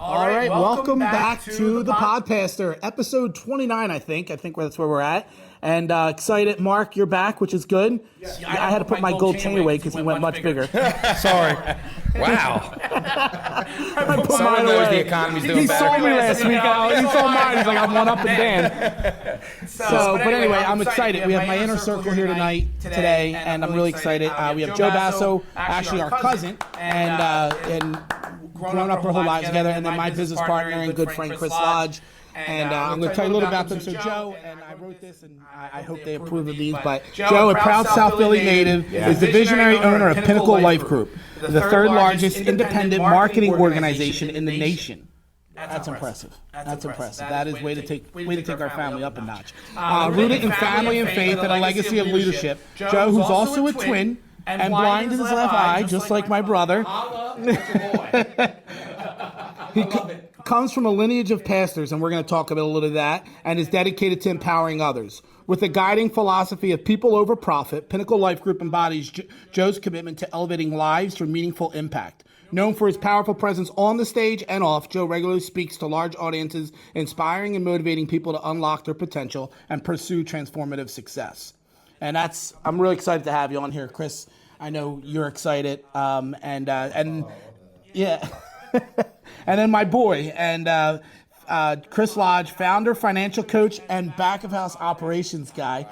All right, welcome back to the Podpastor, episode 29, I think that's where we're at. And excited, Mark, you're back, which is good. Yeah, I had to put my gold chain away because he went much bigger. Sorry. Wow. I put Someone mine knows away. the economy's doing He better. saw me last week. He saw mine. He's like, I'm one up and Dan. But anyway, I'm excited. We have my inner circle here today, and I'm really excited. We have Joe Basso, actually our cousin, and grown up our whole lives together, and then my business partner and good friend Chris Lodge. And I'm going to tell you a little about them. So Joe, and I wrote this, and I hope they approve of these, but Joe, a proud South Philly native, is the visionary owner of Pinnacle Life Group, the third largest independent marketing organization in the nation. That's impressive. That's impressive. That is way to take our family up a notch. Rooted in family and faith and a legacy of leadership, Joe, who's also a twin and blind in his left eye, just like my brother. He comes from a lineage of pastors, and we're going to talk about a little of that, and is dedicated to empowering others. With a guiding philosophy of people over profit, Pinnacle Life Group embodies Joe's commitment to elevating lives through meaningful impact. Known for his powerful presence on the stage and off, Joe regularly speaks to large audiences, inspiring and motivating people to unlock their potential and pursue transformative success. And I'm really excited to have you on here, Chris. I know you're excited, and yeah. And then my boy, and Chris Lodge, founder, financial coach, and back-of-house operations guy.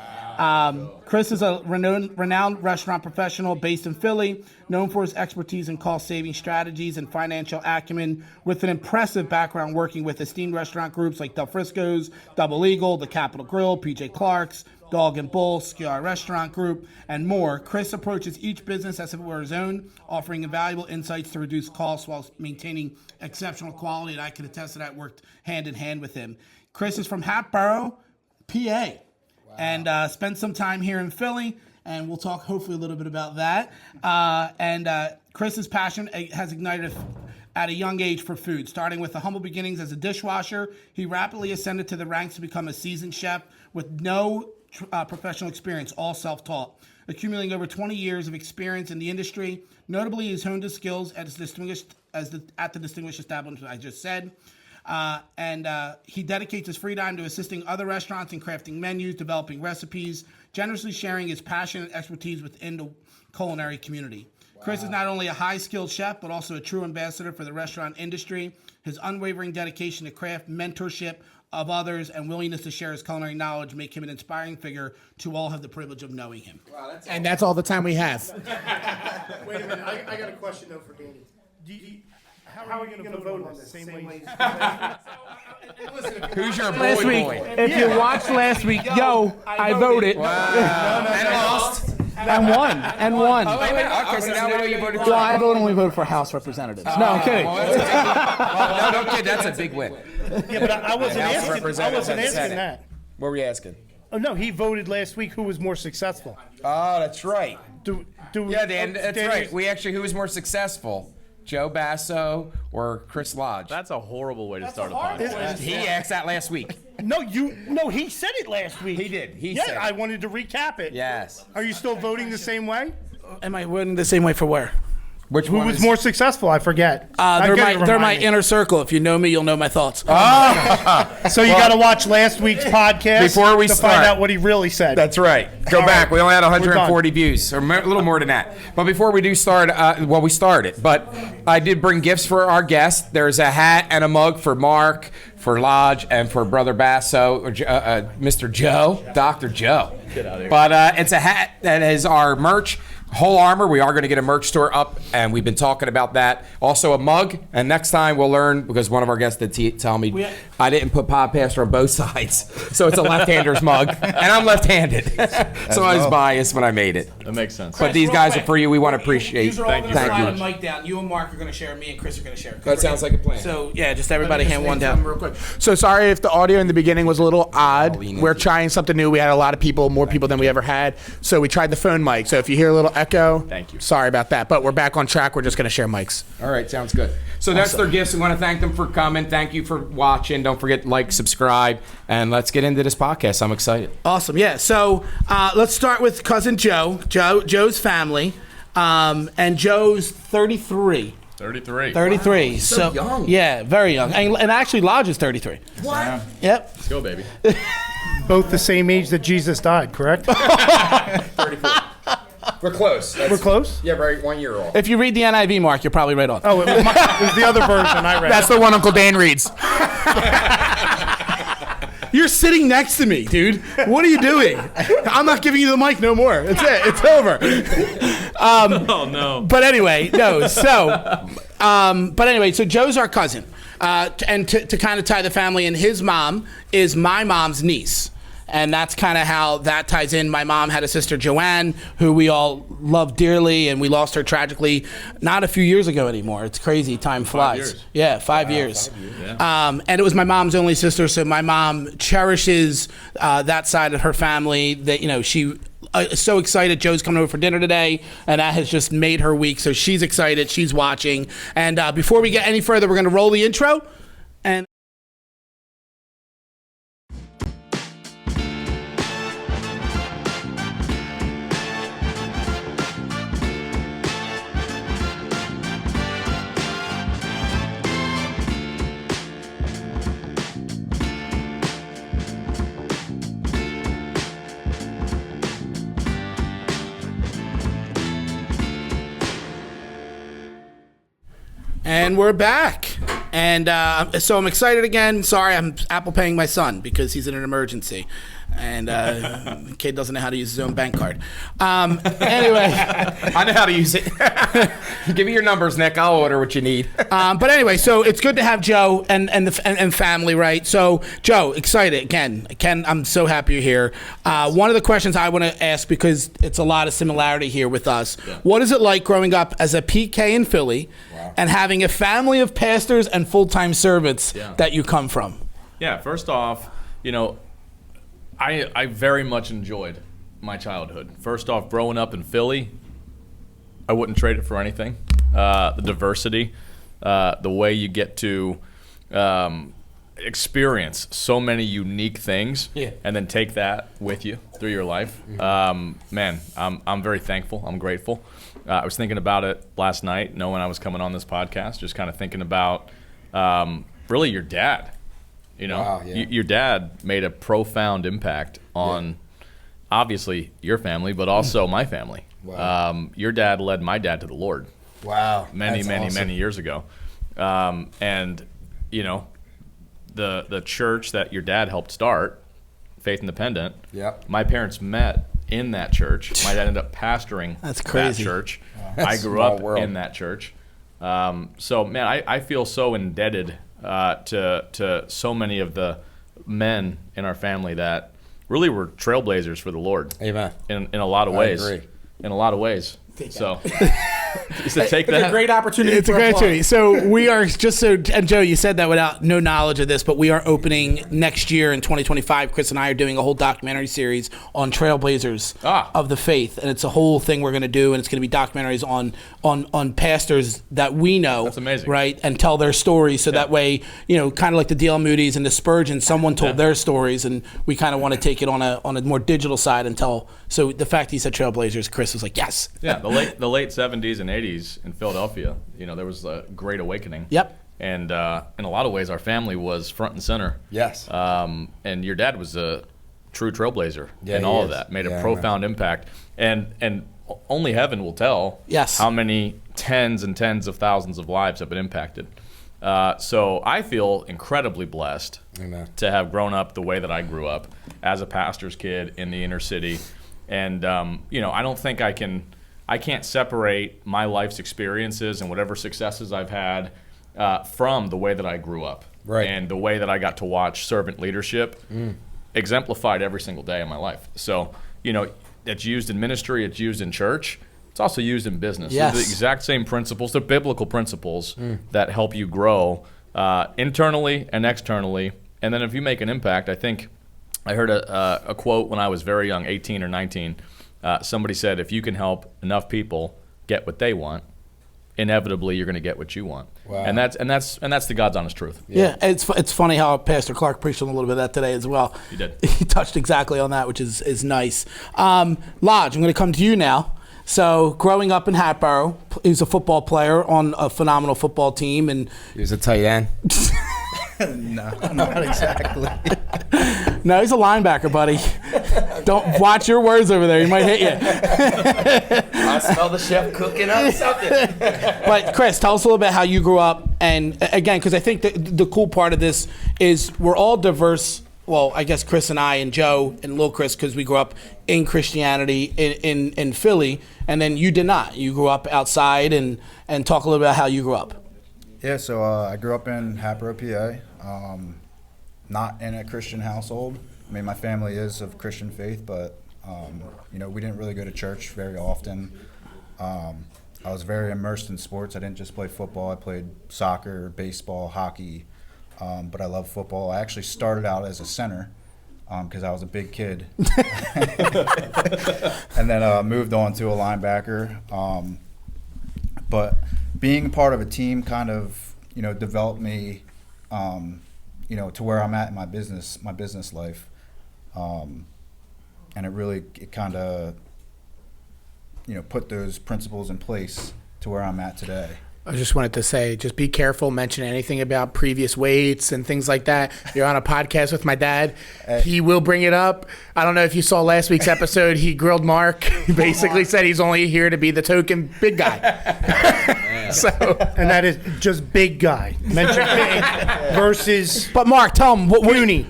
Chris is a renowned restaurant professional based in Philly, known for his expertise in cost-saving strategies and financial acumen, with an impressive background working with esteemed restaurant groups like Del Frisco's, Double Eagle, The Capitol Grill, P.J. Clark's, Dog and Bull, Skyar Restaurant Group, and more. Chris approaches each business as if it were his own, offering invaluable insights to reduce costs while maintaining exceptional quality, and I can attest to that, worked hand in hand with him. Chris is from Hatboro, PA, and spent some time here in Philly, and we'll talk hopefully a little bit about that. Chris's passion has ignited at a young age for food. Starting with the humble beginnings as a dishwasher, he rapidly ascended to the ranks to become a seasoned chef with no professional experience, all self-taught. Accumulating over 20 years of experience in the industry, notably he's honed his skills at the distinguished establishment I just said. He dedicates his free time to assisting other restaurants in crafting menus, developing recipes, generously sharing his passion and expertise within the culinary community. Wow. Chris is not only a high-skilled chef, but also a true ambassador for the restaurant industry. His unwavering dedication to craft, mentorship of others, and willingness to share his culinary knowledge make him an inspiring figure to all have the privilege of knowing him. Wow, that's all the time we have. Wait a minute, I got a question though for Danny. How are we going to vote on this? Same way. Who's your Last week, boy? if you watched last week, I voted. Wow. And lost. And won. Oh, wait a minute. Okay, so now we know you voted. Well, I only voted for House representatives. No, I'm kidding. No, kid, that's a big win. Yeah, but I wasn't asking that. What were you asking? Oh, no, he voted last week who was more successful. Oh, that's right. Yeah, Dan, that's right. Who was more successful? Joe Basso or Chris Lodge? That's a horrible way to start a podcast. He asked that last week. No, he said it last week. He did. He said it. I wanted to recap it. Yes. Are you still voting the same way? Am I voting the same way for where? Who was more successful? I forget. They're my inner circle. If you know me, you'll know my thoughts. So you got to watch last week's podcast before we to start. Find out what he really said. That's right. Go back. We only had 140 views, or a little more than that. But before we do start, we started. But I did bring gifts for our guests. There's a hat and a mug for Mark, for Lodge, and for Brother Basso, or Mr. Joe, Dr. Joe. Get out of here. But it's a hat that is our merch. Whole Armor, we are going to get a merch store up, and we've been talking about that. Also a mug, and next time we'll learn, because one of our guests did tell me I didn't put Podpastor on both sides, so it's a left-hander's mug, and I'm left-handed, so I was biased when I made it. That makes sense. But these guys are for you. We want to appreciate. Thank you. Thank you. The mic down. You and Mark are going to share. Me and Chris are going to share. That sounds like a plan. So yeah, just everybody hand one down real quick. So sorry if the audio in the beginning was a little odd. We're trying something new. We had a lot of people, more people than we ever had. So we tried the phone mic. So if you hear a little echo, thank you. Sorry about that. But we're back on track. We're just going to share mics. All right, sounds good. So that's their gifts. We want to thank them for coming. Thank you for watching. Don't forget to like, subscribe, and let's get into this podcast. I'm excited. Awesome. Yeah. So let's start with cousin Joe's family. And Joe's 33. 33. 33. So young. Yeah, very young. And actually, Lodge is 33. What? Yep. Let's go, baby. Both the same age that Jesus died, correct? 34. We're close. We're close? Yeah, right. 1 year old. If you read the NIV, Mark, you're probably right on. Oh, it was the other version I read. That's the one Uncle Dan reads. You're sitting next to me, dude. What are you doing? I'm not giving you the mic no more. It's it. It's over. Oh, no. But anyway, no. So, so Joe's our cousin, and to kind of tie the family in, his mom is my mom's niece. And that's kind of how that ties in. My mom had a sister, Joanne, who we all love dearly, and we lost her tragically not a few years ago anymore. It's crazy. Time flies. 5 years. Yeah, 5 years. 5 years. Yeah. And it was my mom's only sister, so my mom cherishes that side of her family. That, you know, she is so excited Joe's coming over for dinner today, and that has just made her week. So she's excited. She's watching. And before we get any further, we're going to roll the intro. And And we're back. And so I'm excited again. Sorry, I'm Apple paying my son because he's in an emergency. And the kid doesn't know how to use his own bank card. Anyway. I know how to use it. Give me your numbers, Nick. I'll order what you need. But anyway, so it's good to have Joe and family, right? So, Joe, excited again. Ken, I'm so happy you're here. One of the questions I want to ask, because it's a lot of similarity here with us. Yeah. What is it like growing up as a PK in Philly and having a family of pastors and full-time servants that you come from? Yeah, first off, you know, I very much enjoyed my childhood. First off, growing up in Philly, I wouldn't trade it for anything. The diversity, the way you get to experience so many unique things, and then take that with you through your life. Man, I'm very thankful. I'm grateful. I was thinking about it last night, knowing I was coming on this podcast, just kind of thinking about really your dad. You know, your dad made a profound impact on obviously your family, but also my family. Wow. Your dad led my dad to the Lord. Wow. Many years ago. And, you know, the church that your dad helped start, Faith Independent, my parents met in that church. My dad ended up pastoring That's crazy. that church. I grew up in that church. So, man, I feel so indebted to so many of the men in our family that really were trailblazers for the Lord. Amen. In a lot of ways. I agree. In a lot of ways. So, It's a great opportunity. It's a great opportunity. So we are and Joe, you said that without no knowledge of this, but we are opening next year in 2025. Chris and I are doing a whole documentary series on trailblazers of the faith, and it's a whole thing we're going to do, and it's going to be documentaries on pastors that we know. That's amazing, right? And tell their stories, so that way, you know, kind of like the D.L. Moody's and the Spurgeon, someone told their stories, and we kind of want to take it on a more digital side and tell. So the fact he said trailblazers, Chris was like, yes. Yeah, the late 70s and 80s in Philadelphia, you know, there was a great awakening. Yep. And in a lot of ways, our family was front and center. Yes. And your dad was a true trailblazer in all of that. Made a profound impact. And only heaven will tell how many tens and tens of thousands of lives have been impacted. So I feel incredibly blessed to have grown up the way that I grew up as a pastor's kid in the inner city. And, you know, I don't think I can't separate my life's experiences and whatever successes I've had from the way that I grew up. Right. And the way that I got to watch servant leadership exemplified every single day of my life. So, you know, it's used in ministry, it's used in church, it's also used in business. Yes. They're the exact same principles, they're biblical principles that help you grow internally and externally. And then if you make an impact, I think I heard a quote when I was very young, 18 or 19. Somebody said, if you can help enough people get what they want, inevitably you're going to get what you want. Wow. And that's the God's honest truth. Yeah, it's funny how Pastor Clark preached on a little bit of that today as well. He did. He touched exactly on that, which is nice. Lodge, I'm going to come to you now. So growing up in Hatboro, he was a football player on a phenomenal football team, and He was a tight end. No, not exactly. no, he's a linebacker, buddy. Don't watch your words over there; he might hit you. I smell the chef cooking up something. But Chris, tell us a little bit how you grew up, and again, because I think the cool part of this is we're all diverse. Well, I guess Chris and I and Joe and Lil Chris, because we grew up in Christianity in Philly, and then you did not. You grew up outside, and talk a little bit about how you grew up. Yeah, so I grew up in Hatboro, PA. Not in a Christian household. I mean, my family is of Christian faith, but you know, we didn't really go to church very often. I was very immersed in sports. I didn't just play football. I played soccer, baseball, hockey, but I love football. I actually started out as a center because I was a big kid, and then moved on to a linebacker. But being part of a team kind of, you know, developed me, you know, to where I'm at in my business life. And it kind of, you know, put those principles in place to where I'm at today. I just wanted to say, just be careful mentioning anything about previous weights and things like that. You're on a podcast with my dad. He will bring it up. I don't know if you saw last week's episode. He grilled Mark. He basically said he's only here to be the token big guy. So, And that is just big guy. Mention big versus. But Mark, tell him Puny.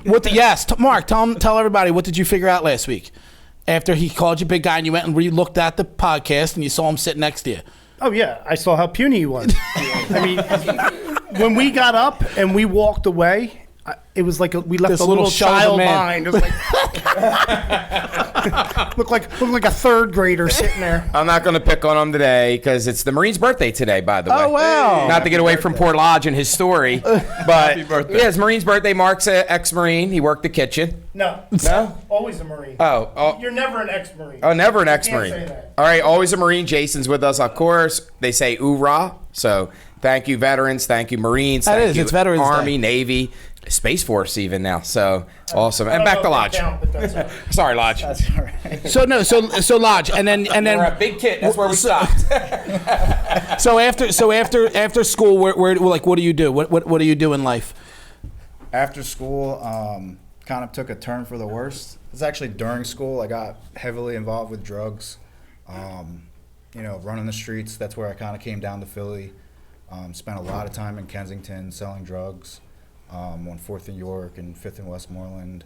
Mark, tell everybody, what did you figure out last week after he called you big guy and you went and re-looked at the podcast and you saw him sitting next to you? Oh, yeah. I saw how puny he was. I mean, when we got up and we walked away, it was like we left This a little little shell of a child man. behind. It was like, looked like a third grader sitting there. I'm not going to pick on him today because it's the Marine's birthday today, by the way. Oh, wow. Not to get away from Port Lodge and his story, but yeah, it's Marine's birthday. Mark's an ex-Marine. He worked the kitchen. No. No? Always a Marine. Oh. You're never an ex-Marine. Oh, never an You ex-Marine. can't say that. All right, always a Marine. Jason's with us, of course. They say oorah. So thank you, veterans. Thank you, Marines. That Thank is, you, it's Veterans Army, Day. Navy, Space Force even now. So awesome. I And don't back know to if Lodge. they count, but that's all right. Sorry, Lodge. That's all right. So Lodge, and then We're a big kid. That's where we stopped. so after school, where like what do you do? What do you do in life? After school, kind of took a turn for the worse. It was actually during school. I got heavily involved with drugs. You know, running the streets. That's where I kind of came down to Philly. Spent a lot of time in Kensington selling drugs on 4th and York and 5th and Westmoreland.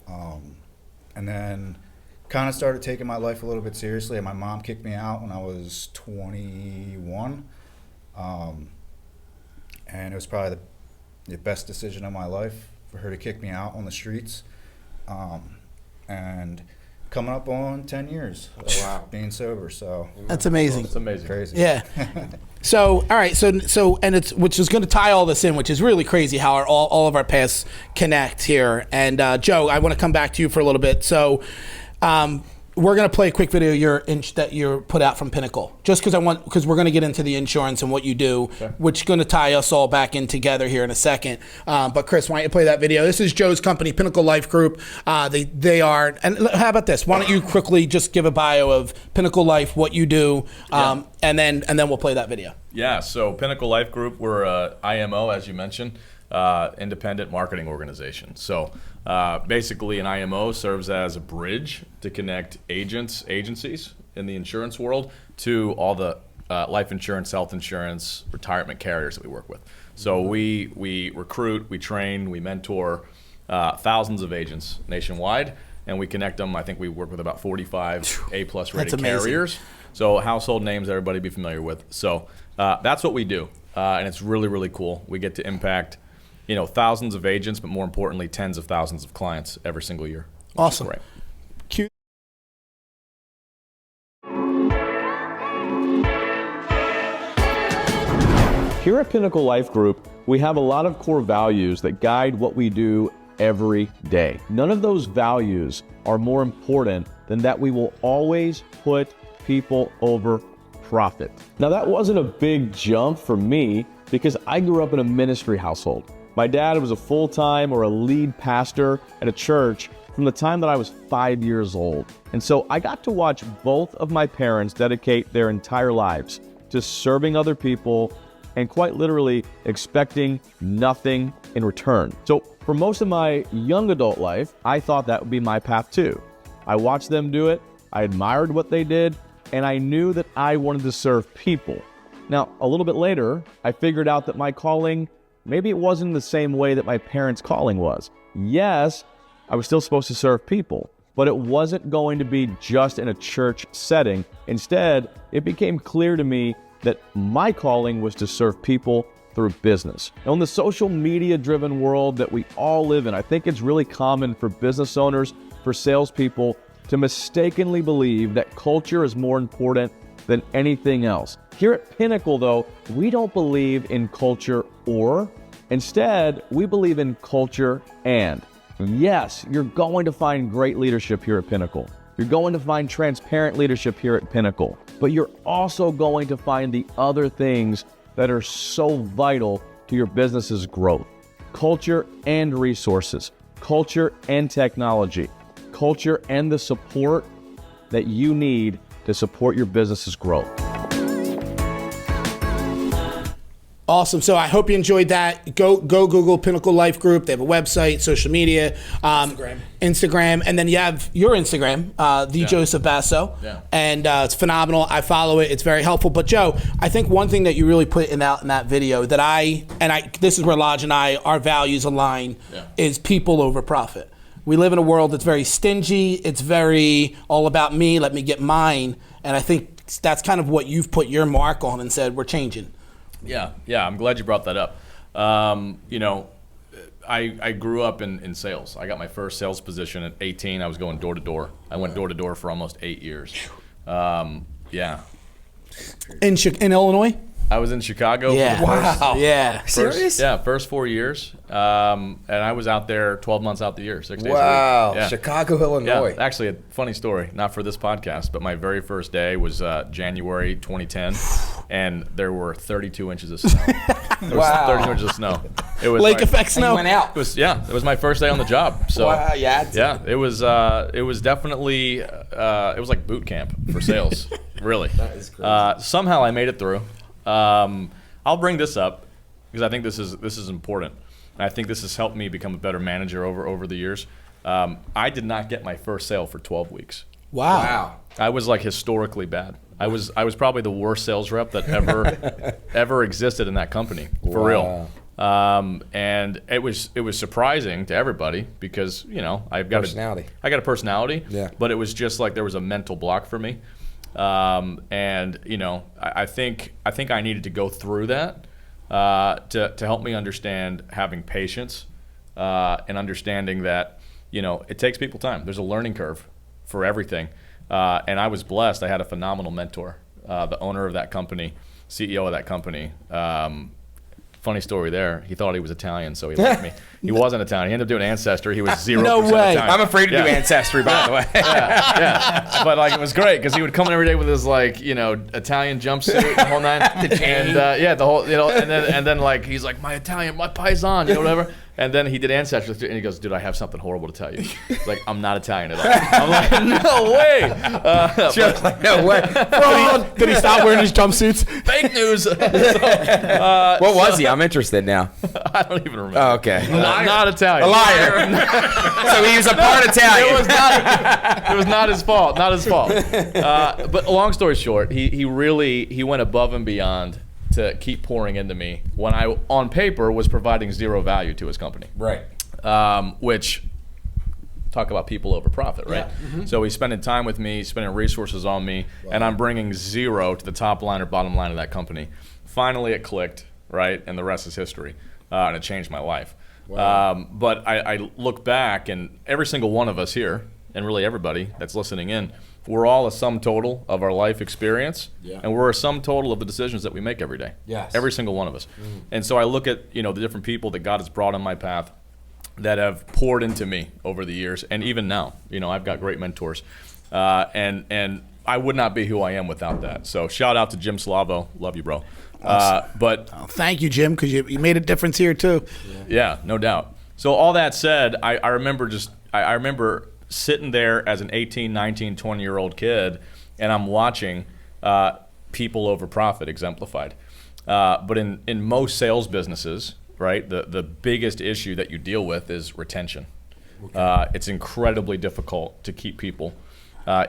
And then kind of started taking my life a little bit seriously. My mom kicked me out when I was 21. And it was probably the best decision of my life for her to kick me out on the streets. And coming up on 10 years of being sober. So That's amazing. It's amazing. crazy. Yeah. So all right. So and it's which is going to tie all this in, which is really crazy how all of our paths connect here. And Joe, I want to come back to you for a little bit. So. We're gonna play a quick video that you're put out from Pinnacle, just because we're gonna get into the insurance and what you do, which is gonna tie us all back in together here in a second. But Chris, why don't you play that video? This is Joe's company, Pinnacle Life Group. They are, and how about this? Why don't you quickly just give a bio of Pinnacle Life, what you do, and then we'll play that video. Yeah, so Pinnacle Life Group, we're a IMO, as you mentioned, independent marketing organization. So basically an IMO serves as a bridge to connect agencies in the insurance world to all the life insurance, health insurance, retirement carriers that we work with. So we recruit, we train, we mentor thousands of agents nationwide, and we connect them. I think we work with about 45 A-plus rated carriers. So household names everybody be familiar with. So that's what we do, and it's really, really cool. We get to impact thousands of agents, but more importantly, tens of thousands of clients every single year. Awesome. Right. Cute. Here at Pinnacle Life Group, we have a lot of core values that guide what we do every day. None of those values are more important than that we will always put people over profit. Now, that wasn't a big jump for me because I grew up in a ministry household. My dad was a full-time or a lead pastor at a church, from the time that I was 5 years old. And so I got to watch both of my parents dedicate their entire lives to serving other people and quite literally expecting nothing in return. So for most of my young adult life, I thought that would be my path too. I watched them do it, I admired what they did, and I knew that I wanted to serve people. Now, a little bit later, I figured out that my calling, maybe it wasn't the same way that my parents' calling was. Yes, I was still supposed to serve people, but it wasn't going to be just in a church setting. Instead, it became clear to me that my calling was to serve people through business. Now, in the social media-driven world that we all live in, I think it's really common for business owners, for salespeople, to mistakenly believe that culture is more important than anything else. Here at Pinnacle, though, we don't believe in culture or. Instead, we believe in culture and. Yes, you're going to find great leadership here at Pinnacle. You're going to find transparent leadership here at Pinnacle. But you're also going to find the other things that are so vital to your business's growth. Culture and resources. Culture and technology. Culture and the support that you need to support your business's growth. Awesome. So I hope you enjoyed that. Go Google Pinnacle Life Group. They have a website, social media, Instagram, and then you have your Instagram, Joseph Basso, and it's phenomenal. I follow it. It's very helpful. But Joe, I think one thing that you really put in that video that I this is where Lodge and I, our values align, is people over profit. We live in a world that's very stingy. It's very all about me. Let me get mine. And I think that's kind of what you've put your mark on and said, we're changing. Yeah. I'm glad you brought that up. I grew up in sales. I got my first sales position at 18. I was going door to door. I went door to door for almost 8 years. In Illinois? I was in Chicago. Yeah. For the Serious? First 4 years. And I was out there 12 months out the year, 6 days a week. Wow. Yeah. Chicago, Illinois. Yeah, actually, a funny story, not for this podcast, but my very first day was January 2010, and there were 32 inches of snow. There was 32 inches of snow. It was Lake effect snow. You went out. It was my first day on the job. So wow, it was definitely it was like boot camp for sales, really. That is crazy. Somehow I made it through. I'll bring this up because I think this is important. And I think this has helped me become a better manager over the years. I did not get my first sale for 12 weeks. Wow. I was like historically bad. I was probably the worst sales rep that ever existed in that company, for real. And it was surprising to everybody because I got a personality. Yeah. But it was just like there was a mental block for me. And I think I needed to go through that to help me understand having patience and understanding that it takes people time. There's a learning curve for everything, and I was blessed. I had a phenomenal mentor, the owner of that company, CEO of that company. Funny story there. He thought he was Italian, so he liked me. He wasn't Italian. He ended up doing Ancestry. He was 0% No way. Italian. I'm afraid to do Ancestry, by the way. Yeah. But it was great because he would come in every day with his Italian jumpsuit, the whole nine, and the whole and then he's like my paisan, whatever. And then he did Ancestry, and he goes, "Dude, I have something horrible to tell you." He's like, "I'm not Italian at all." I'm like, "No way!" No way. Did he stop wearing his jumpsuits? Fake news. What was he? I'm interested now. I don't even remember. Oh, okay. Not Italian. A liar. So he was a part Italian. It was not his fault. Not his fault. But long story short, he went above and beyond to keep pouring into me when I, on paper, was providing zero value to his company. Right. Which, talk about people over profit, right? Yeah. Mm-hmm. So he's spending time with me, spending resources on me, and I'm bringing zero to the top line or bottom line of that company. Finally, it clicked, right? And the rest is history. And it changed my life. Wow. But I look back, and every single one of us here, and really everybody that's listening in, we're all a sum total of our life experience, and we're a sum total of the decisions that we make every day. Yes. Every single one of us. Mm. And so I look at the different people that God has brought on my path that have poured into me over the years, and even now, I've got great mentors, and I would not be who I am without that. So shout out to Jim Slavo, love you, bro. But thank you, Jim, because you made a difference here too. Yeah, no doubt. So all that said, I remember just I remember sitting there as an 18, 19, 20-year-old kid, and I'm watching people over profit exemplified. But in most sales businesses, right, the biggest issue that you deal with is retention. Okay. It's incredibly difficult to keep people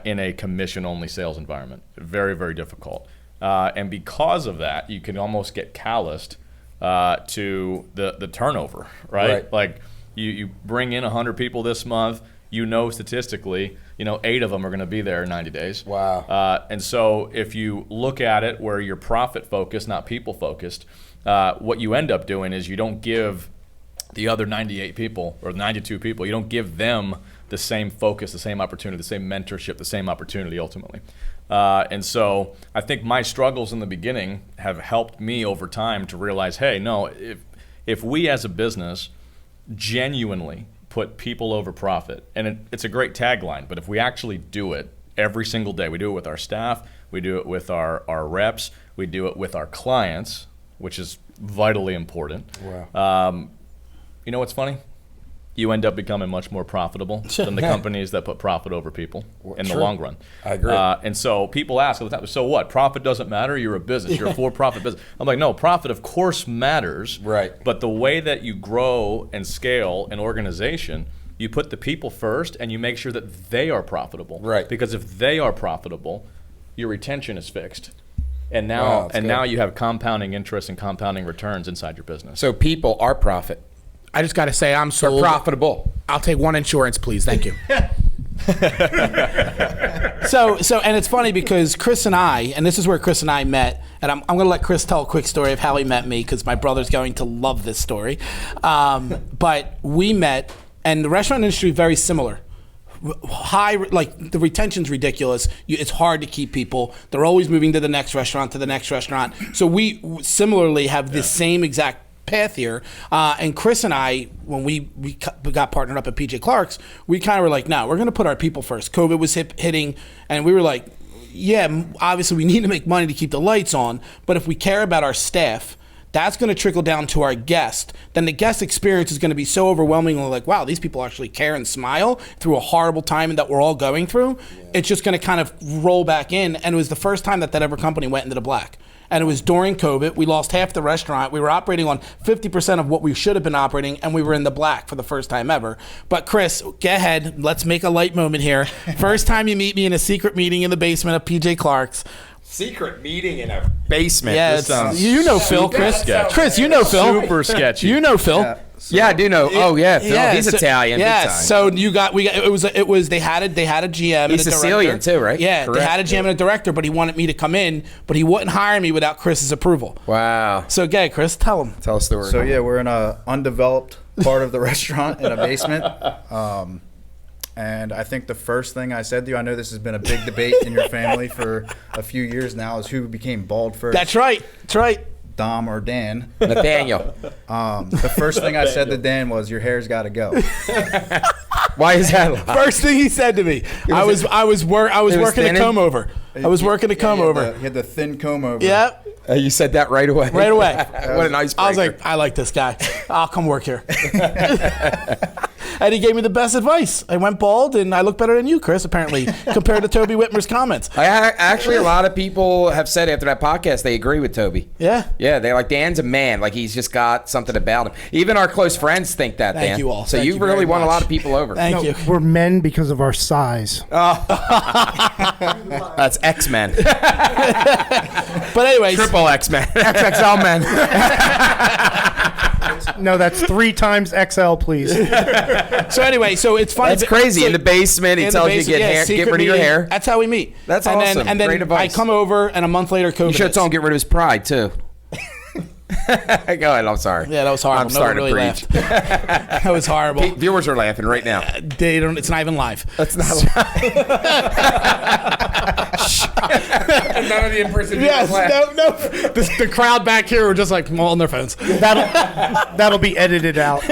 in a commission-only sales environment. Very, very difficult. And because of that, you can almost get calloused to the turnover, right? Like you bring in 100 people this month, statistically, 8 of them are going to be there in 90 days. Wow. And so if you look at it where you're profit-focused, not people-focused, what you end up doing is you don't give the other 98 people or 92 people, you don't give them the same focus, the same opportunity, the same mentorship, the same opportunity ultimately. And so I think my struggles in the beginning have helped me over time to realize, hey, no, if we as a business genuinely put people over profit, and it's a great tagline, but if we actually do it every single day, we do it with our staff, we do it with our reps, we do it with our clients, which is vitally important. Wow. You know what's funny? You end up becoming much more profitable than the companies that put profit over people in the long run. I agree. And so people ask all the time, so what? Profit doesn't matter? You're a business. You're a for-profit business. I'm like, no, profit of course matters. Right. But the way that you grow and scale an organization, you put the people first and you make sure that they are profitable. Right. Because if they are profitable, your retention is fixed. And now now you have compounding interest and compounding returns inside your business. So people are profit. I just got to say, I'm sold. They're profitable. I'll take one insurance, please. Thank you. So, and it's funny because Chris and I, and this is where Chris and I met, and I'm going to let Chris tell a quick story of how he met me because my brother's going to love this story. But we met, and the restaurant industry very similar. High, like the retention's ridiculous. It's hard to keep people. They're always moving to the next restaurant, So we similarly have the same exact path here. And Chris and I, when we got partnered up at PJ Clark's, we kind of were like, no, we're going to put our people first. COVID was hitting, and we were like, yeah, obviously we need to make money to keep the lights on, but if we care about our staff, that's going to trickle down to our guest. Then the guest experience is going to be so overwhelmingly like, wow, these people actually care and smile through a horrible time that we're all going through. Yeah. It's just going to kind of roll back in. And it was the first time that ever company went into the black. And it was during COVID. We lost half the restaurant. We were operating on 50% of what we should have been operating, and we were in the black for the first time ever. But Chris, go ahead. Let's make a light moment here. First time you meet me in a secret meeting in the basement of PJ Clark's. Secret meeting in a basement. Yeah, you know Phil, Chris. Sketchy. Chris, you know Phil. Super sketchy. You know Phil. Yeah. Yeah, I do know. Oh yeah, Phil. Yeah, He's Italian. Yeah, big time. so it was they had a GM. He's and a Sicilian director. too, right? Yeah, Correct. they had a GM and a director, but he wanted me to come in, but he wouldn't hire me without Chris's approval. Wow. So, Chris, tell him. Tell a story. So yeah, we're in a undeveloped part of the restaurant in a basement. And I think the first thing I said to you, I know this has been a big debate in your family for a few years now, is who became bald first. That's right. Dom or Dan. Nathaniel. The first thing I said to Dan was, "Your hair's got to go." Why is that? First thing he said to me, I was working a comb over. I was working a comb over. He had the thin comb over. Yep. You said that right away. Right away. What an icebreaker. I was like, I like this guy. I'll come work here. And he gave me the best advice. I went bald, and I look better than you, Chris, apparently, compared to Toby Whitmer's comments. Actually, a lot of people have said after that podcast they agree with Toby. Yeah? Yeah, they're like, Dan's a man. Like, he's just got something about him. Even our close friends think that, Dan. Thank you all. So Thank you you really very won a much. lot of people over. Thank you. We're men because of our size. That's X-Men. But anyways. Triple X-Men. XXL men. No, that's 3 times XL, please. So anyway, so it's funny. That's crazy. So in the basement, he tells you to get rid of your hair. That's how we meet. That's and awesome. And then Great advice. I come over, and a month later, COVID You should hits. tell him get rid of his pride, too. Go ahead. I'm sorry. Yeah, that was horrible. I'm starting really to preach. That was horrible. Viewers are laughing right now. They don't. It's not even live. That's not None of the in-person Yes. No. The crowd back here were just like on their phones. That'll be edited out.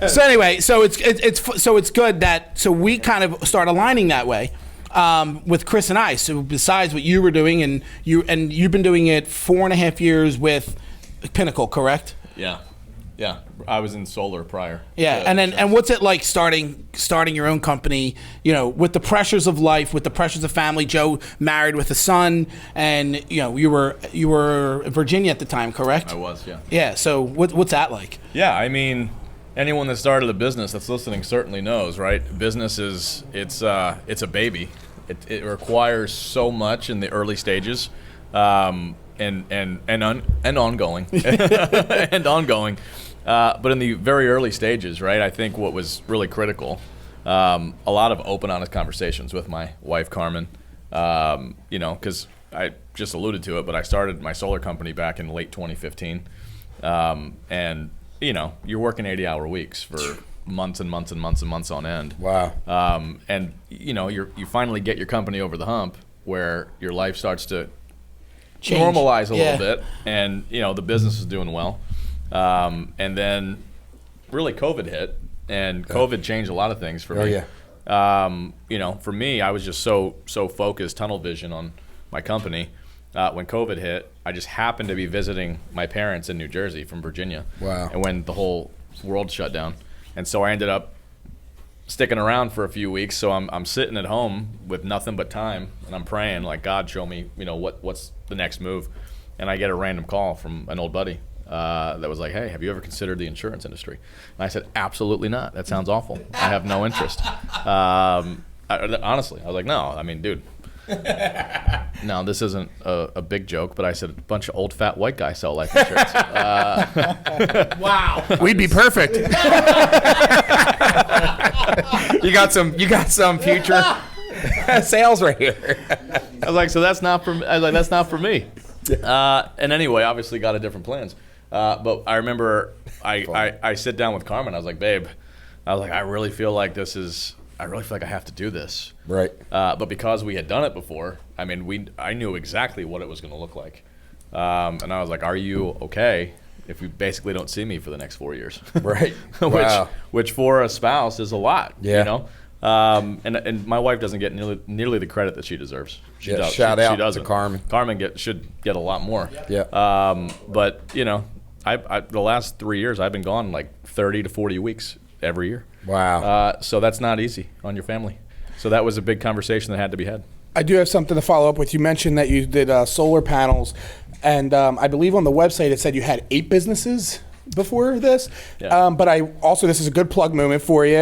So anyway, so it's good that we kind of start aligning that way. With Chris and I. So besides what you were doing, and you've been doing it 4.5 years with Pinnacle, correct? Yeah. Yeah, I was in solar prior. Yeah, and what's it like starting your own company? You know, with the pressures of life, with the pressures of family. Joe married with a son, and you know you were in Virginia at the time, correct? I was, yeah. Yeah. So what's that like? Yeah, I mean, anyone that started a business that's listening certainly knows, right? Business it's a baby. It requires so much in the early stages, and ongoing, and ongoing. But in the very early stages, right? I think what was really critical, a lot of open, honest conversations with my wife, Carmen. You know, because I just alluded to it, but I started my solar company back in late 2015, and you know, you're working 80-hour weeks for months and months and months and months on end. Wow. And you know, you finally get your company over the hump where your life starts to normalize a little bit, and you know, the business is doing well. And then really COVID hit, and COVID changed a lot of things for me. You know, for me, I was just so focused, tunnel vision on my company. When COVID hit, I just happened to be visiting my parents in New Jersey from Virginia. Wow. And when the whole world shut down. And so I ended up sticking around for a few weeks. So I'm sitting at home with nothing but time, and I'm praying, like, God, show me, you know, what's the next move. And I get a random call from an old buddy that was like, hey, have you ever considered the insurance industry? And I said, absolutely not. That sounds awful. I have no interest. Honestly, I was like, no, I mean, dude. No, this isn't a big joke, but I said a bunch of old fat white guys sell life insurance. Wow, we'd be perfect. You got some future sales right here. I was like, so that's not for me. I was like, that's not for me. And anyway, obviously got a different plans. But I remember I sit down with Carmen. I was like, babe, I really feel like I have to do this. Right. But because we had done it before, I mean, I knew exactly what it was going to look like. And I was like, are you okay if we basically don't see me for the next 4 years? Right. Wow. which for a spouse is a lot, yeah. You know? And my wife doesn't get nearly the credit that she deserves. She does. Shout out she doesn't. to Carmen. Carmen should get a lot more. Yeah. But, you know, I the last 3 years, I've been gone like 30 to 40 weeks every year. Wow. So that's not easy on your family. So that was a big conversation that had to be had. I do have something to follow up with. You mentioned that you did solar panels, and I believe on the website it said you had 8 businesses before this. Yeah. But this is a good plug moment for you.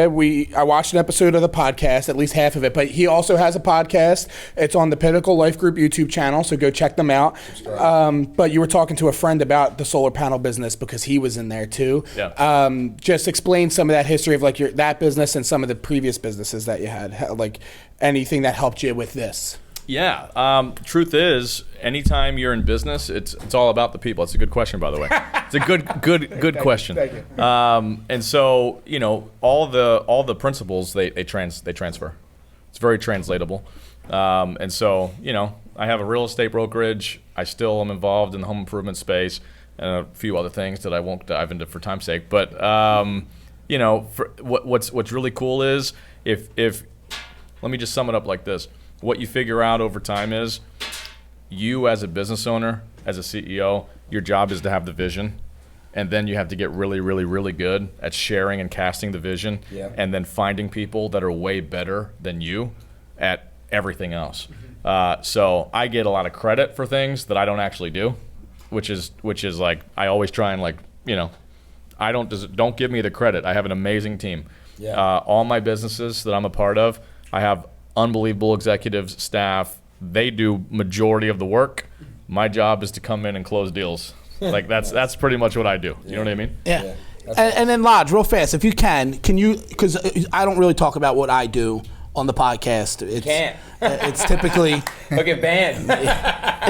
I watched an episode of the podcast, at least half of it, but he also has a podcast. It's on the Pinnacle Life Group YouTube channel, so go check them out. But you were talking to a friend about the solar panel business because he was in there too. Yeah. Just explain some of that history of like that business and some of the previous businesses that you had, like anything that helped you with this. Yeah. Truth is, anytime you're in business, it's all about the people. It's a good question, by the way. It's a good question. Thank you. And so, you know, all the principles they transfer. It's very translatable. And so, you know, I have a real estate brokerage. I still am involved in the home improvement space and a few other things that I won't dive into for time's sake. But you know, what's really cool is if let me just sum it up like this. What you figure out over time is you as a business owner, as a CEO, your job is to have the vision, and then you have to get really, really, really good at sharing and casting the vision, and then finding people that are way better than you at everything else. So I get a lot of credit for things that I don't actually do, which is like I always try and like, you know, don't give me the credit. I have an amazing team. All my businesses that I'm a part of, I have unbelievable executives, staff. They do majority of the work. My job is to come in and close deals. Like that's pretty much what I do. You know what I mean? Yeah. And then Lodge, real fast, if you can you, because I don't really talk about what I do on the podcast. It's typically look at band.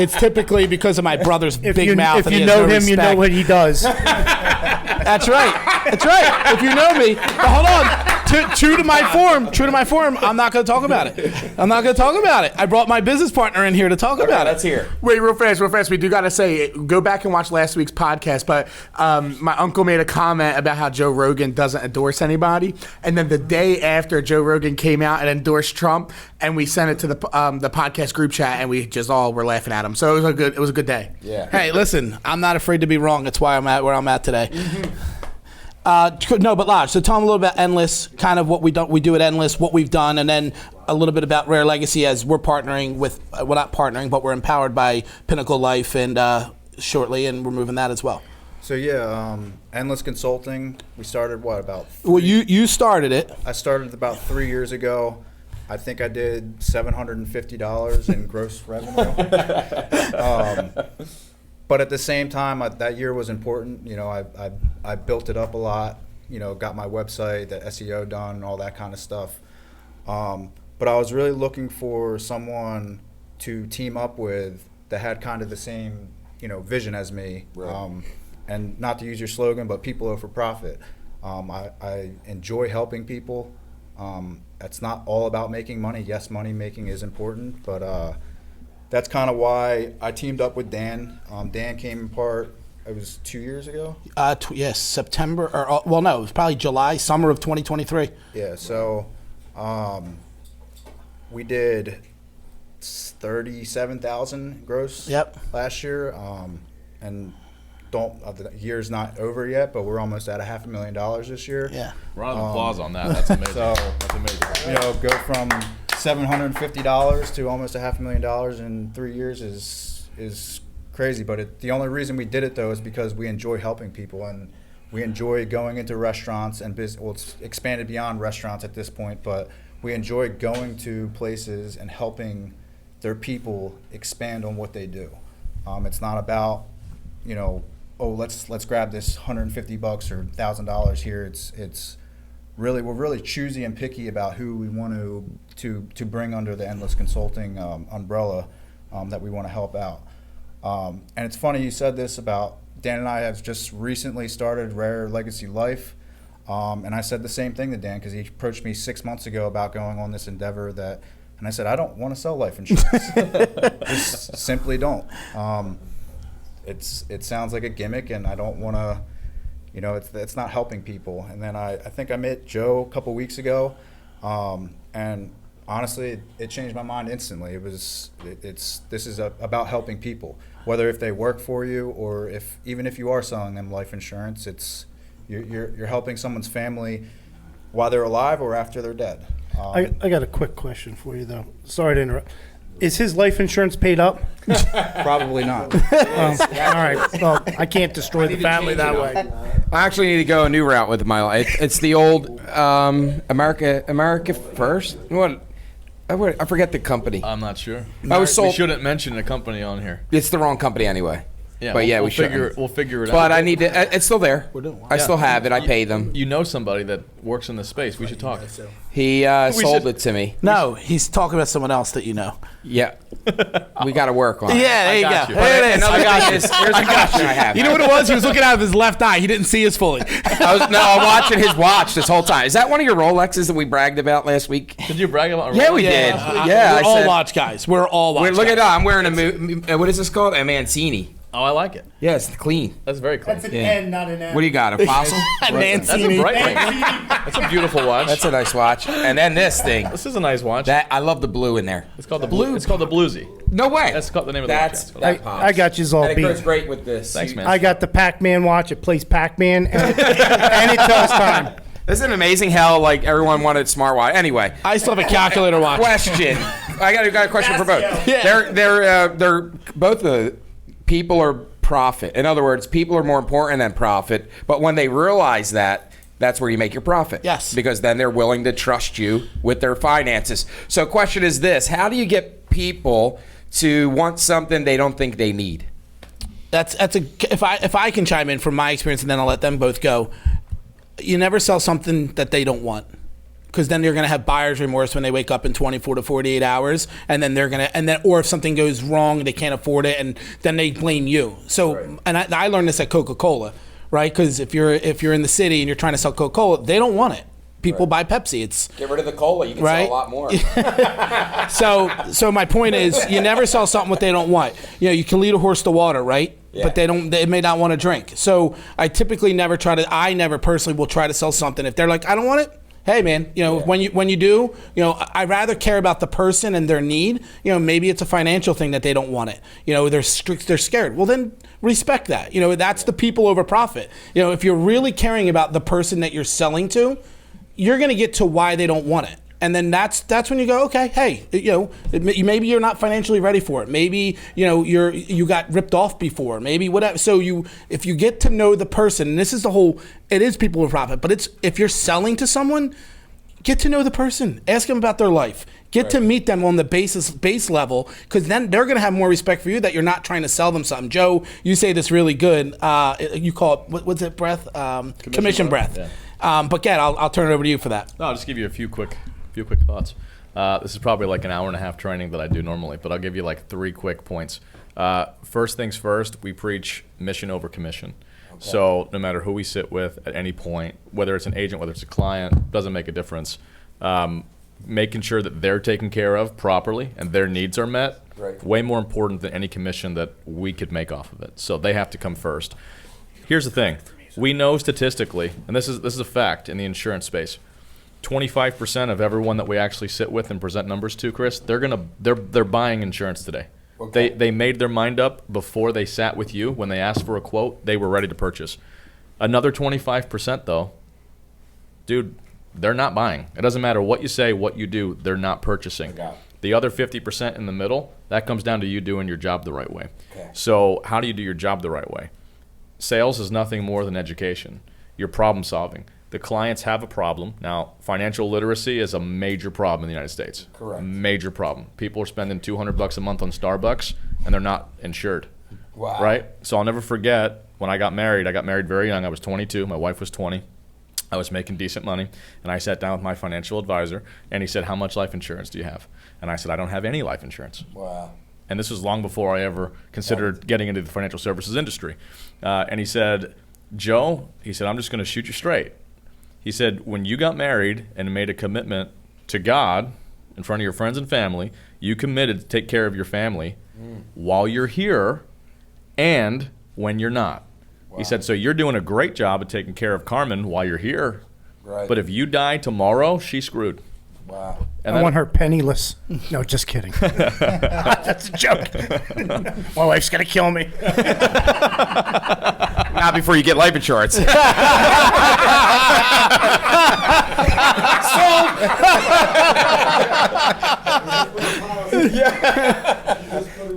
It's typically because of my brother's big mouth. If you know him, you know what he does. That's right. If you know me, but hold on. True to my form, I'm not going to talk about it. I brought my business partner in here to talk about it. Let's hear. Wait, real fast. We do got to say, go back and watch last week's podcast. But my uncle made a comment about how Joe Rogan doesn't endorse anybody, and then the day after Joe Rogan came out and endorsed Trump, and we sent it to the podcast group chat, and we just all were laughing at him. So it was a good day. Yeah. Hey, listen, I'm not afraid to be wrong. That's why I'm at where I'm at today. No, but Lodge. So tell them a little about Endless, kind of what we do at Endless, what we've done, and then a little bit about Rare Legacy as we're partnering with, we're not partnering, but we're empowered by Pinnacle Life and shortly, and we're moving that as well. So yeah, Endless Consulting, we started Well, you started it. I started about 3 years ago. I think I did $750 in gross revenue. But at the same time, that year was important. You know, I built it up a lot. You know, got my website, the SEO done, all that kind of stuff. But I was really looking for someone to team up with that had kind of the same, you know, vision as me. Right. And not to use your slogan, but people over profit. I enjoy helping people. It's not all about making money. Yes, money making is important, but that's kind of why I teamed up with Dan. Dan came in part, it was 2 years ago? Yes, September, or well, no, it was probably July, summer of 2023. Yeah, so we did 37,000 gross last year, and the year's not over yet, but we're almost at $500,000 this year. Yeah, round of applause on that. That's amazing. So that's amazing. You know, go from $750 to almost $500,000 in 3 years is crazy. But the only reason we did it though is because we enjoy helping people, and we enjoy going into restaurants and well, it's expanded beyond restaurants at this point, but we enjoy going to places and helping their people expand on what they do. It's not about, you know, oh, let's grab this $150 or $1,000 here. It's really, we're really choosy and picky about who we want to bring under the Endless Consulting umbrella that we want to help out. And it's funny you said this about Dan and I have just recently started Rare Legacy Life. And I said the same thing to Dan because he approached me 6 months ago about going on this endeavor and I said, I don't want to sell life insurance. Just simply don't. It sounds like a gimmick, and I don't want to, you know, it's not helping people. And then I think I met Joe a couple weeks ago, and honestly, it changed my mind instantly. This is about helping people, whether if they work for you or even if you are selling them life insurance, you're helping someone's family while they're alive or after they're dead. I got a quick question for you though. Sorry to interrupt. Is his life insurance paid up? Probably not. All right. Well, I can't destroy the family that way. I actually need to go a new route with my life. It's the old America First. I forget the company. I'm not sure. We shouldn't mention a company on here. It's the wrong company anyway. Yeah, but we'll figure it out. But I need to. It's still there. I still have it. I pay them. You know somebody that works in the space. We should talk. He sold it to me. No, he's talking about someone else that you know. Yeah. We got to work on it. Yeah, there you go. There it is. I got this. Here's a question I have. You know what it was? He was looking out of his left eye. He didn't see us fully. I'm watching his watch this whole time. Is that one of your Rolexes that we bragged about last week? Did you brag about? Yeah, we did. Yeah, we're all watch guys. We're all watch guys. Look at that. I'm wearing what is this called? A Mancini. Oh, I like it. Yeah, it's clean. That's very clean. That's an N, not an M. What do you got? A fossil? That's a bright ring. That's a beautiful watch. That's a nice watch. And then this thing. This is a nice watch. I love the blue in there. It's called the blue. It's called the Bluesy. No way. That's called the name of the watch. I got you all beat. beat. It goes great with this. Thanks, man. I got the Pac-Man watch. It plays Pac-Man, and it tells time. Isn't it amazing how like everyone wanted smartwatch? Anyway, I still have a calculator watch. Question. I got a question for both. Yeah. They're both people are profit. In other words, people are more important than profit. But when they realize that, that's where you make your profit. Yes. Because then they're willing to trust you with their finances. So question is this: how do you get people to want something they don't think they need? If I can chime in from my experience, and then I'll let them both go. You never sell something that they don't want, because then they're going to have buyer's remorse when they wake up in 24 to 48 hours, and then or if something goes wrong, they can't afford it, and then they blame you. So, right. And I learned this at Coca-Cola, right? Because if you're in the city and you're trying to sell Coca-Cola, they don't want it. People buy Pepsi. It's get rid of the cola. You can sell a lot more. So my point is, you never sell something what they don't want. You know, you can lead a horse to water, right? Yeah. But they may not want to drink. So I typically never personally will try to sell something. If they're like, I don't want it, hey man, when you do, I'd rather care about the person and their need. Maybe it's a financial thing that they don't want it. They're scared. Well, then respect that. That's the people over profit. If you're really caring about the person that you're selling to, you're going to get to why they don't want it. And then that's when you go, okay, hey, maybe you're not financially ready for it. Maybe you got ripped off before. Maybe whatever. So if you get to know the person, and this is it is people with profit. But if you're selling to someone, get to know the person. Ask them about their life. Get to meet them on the base level, because then they're going to have more respect for you that you're not trying to sell them something. Joe, you say this really good. You call it what's it? Breath. Commission breath. Yeah. But Gad, I'll turn it over to you for that. No, I'll just give you a few quick thoughts. This is probably like an hour and a half training that I do normally, but I'll give you like 3 quick points. First things first, we preach mission over commission. Okay. So no matter who we sit with at any point, whether it's an agent, whether it's a client, doesn't make a difference. Making sure that they're taken care of properly and their needs are met, way more important than any commission that we could make off of it. So they have to come first. Here's the thing. We know statistically, and this is a fact in the insurance space, 25% of everyone that we actually sit with and present numbers to, Chris, they're buying insurance today. Okay. They made their mind up before they sat with you. When they asked for a quote, they were ready to purchase. Another 25% though, dude, they're not buying. It doesn't matter what you say, what you do, they're not purchasing. The other 50% in the middle, that comes down to you doing your job the right way. Okay. So how do you do your job the right way? Sales is nothing more than education. You're problem solving. The clients have a problem. Now, financial literacy is a major problem in the United States. Correct. A major problem. People are spending $200 a month on Starbucks, and they're not insured. Wow. Right? So I'll never forget when I got married. I got married very young. I was 22. My wife was 20. I was making decent money, and I sat down with my financial advisor, and he said, how much life insurance do you have? And I said, I don't have any life insurance. Wow. And this was long before I ever considered getting into the financial services industry. And he said, Joe, I'm just going to shoot you straight. He said, when you got married and made a commitment to God in front of your friends and family, you committed to take care of your family while you're here and when you're not. Wow. He said, so you're doing a great job of taking care of Carmen while you're here. Right. But if you die tomorrow, she's screwed. Wow. And I want her penniless. No, just kidding. That's a joke. My wife's going to kill me. Not before you get life insurance.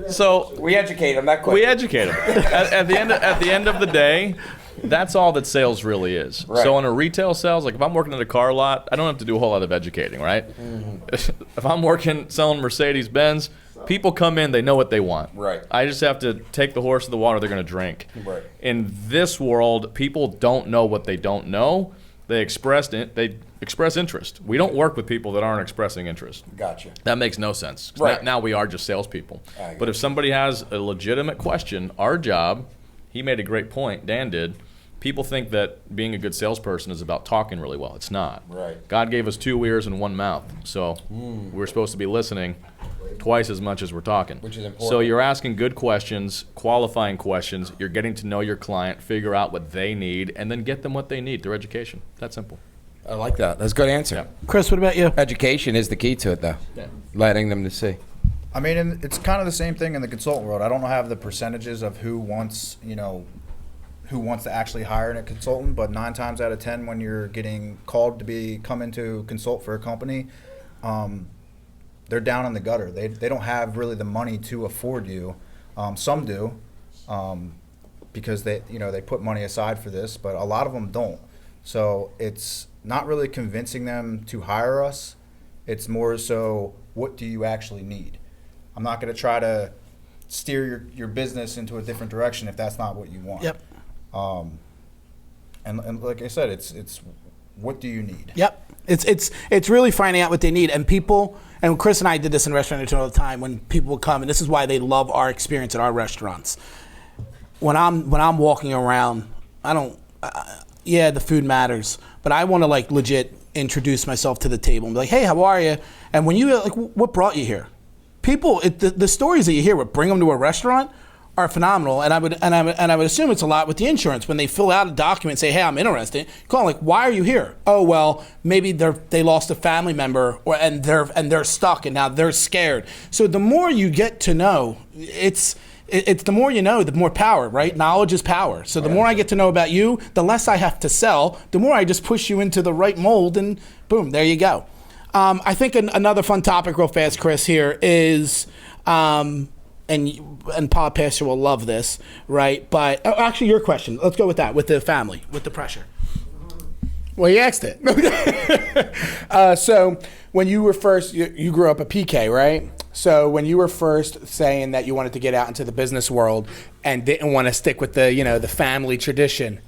So we educate them that quick. We educate them. At the end of the day, that's all that sales really is. Right. So on a retail sales, like if I'm working at a car lot, I don't have to do a whole lot of educating, right? Mm-hmm. If I'm working selling Mercedes-Benz, people come in, they know what they want. Right. I just have to take the horse to the water they're going to drink. Right. In this world, people don't know what they don't know. They express interest. We don't work with people that aren't expressing interest. Gotcha. That makes no sense. Right. Now we are just salespeople. But if somebody has a legitimate question, our job, he made a great point, Dan did, people think that being a good salesperson is about talking really well. It's not. Right. God gave us 2 ears and 1 mouth. So we're supposed to be listening twice as much as we're talking. Which is important. So you're asking good questions, qualifying questions. You're getting to know your client, figure out what they need, and then get them what they need through education. That simple. I like that. That's a good answer. Yeah. Chris, what about you? Education is the key to it, though. Yeah. Letting them to see. I mean, it's kind of the same thing in the consultant world. I don't have the percentages of who wants to actually hire a consultant, but 9 times out of 10, when you're getting called to come in to consult for a company, they're down in the gutter. They don't have really the money to afford you. Some do, because they put money aside for this, but a lot of them don't. So it's not really convincing them to hire us. It's more so, what do you actually need? I'm not going to try to steer your business into a different direction if that's not what you want. Yep. And like I said, it's what do you need? Yep. It's really finding out what they need. And people, and Chris and I did this in restaurant all the time, when people would come, and this is why they love our experience at our restaurants. When I'm walking around, the food matters, but I want to like legit introduce myself to the table and be like, hey, how are you? And when you like, what brought you here? People, the stories that you hear, what bring them to a restaurant, are phenomenal, and I would assume it's a lot with the insurance when they fill out a document and say, "Hey, I'm interested." Call like, "Why are you here?" "Oh, well, maybe they lost a family member, and they're stuck, and now they're scared." So the more you get to know, it's the more you know, the more power, right? Knowledge is power. So the more I get to know about you, the less I have to sell. The more I just push you into the right mold, and boom, there you go. I think another fun topic, real fast, Chris, here is. And Podpastor will love this, right? But actually, your question. Let's go with that, with the family, with the pressure. Well, you asked it. So when you were first, you grew up a PK, right? So when you were first saying that you wanted to get out into the business world and didn't want to stick with the family tradition,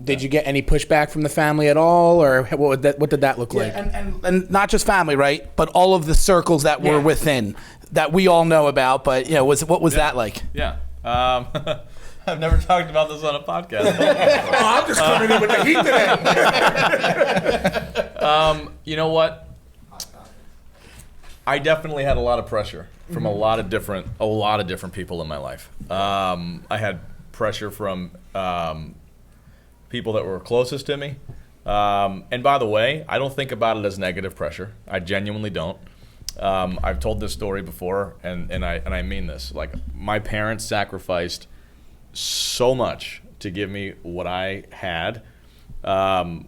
did you get any pushback from the family at all, or what did that look like? And not just family, right? But all of the circles that were within that we all know about. But what was that like? Yeah. I've never talked about this on a podcast. I'm just coming in with the heat today. You know what? I definitely had a lot of pressure from a lot of different people in my life. I had pressure from people that were closest to me. And by the way, I don't think about it as negative pressure. I genuinely don't. I've told this story before, and I mean this. Like, my parents sacrificed so much to give me what I had. My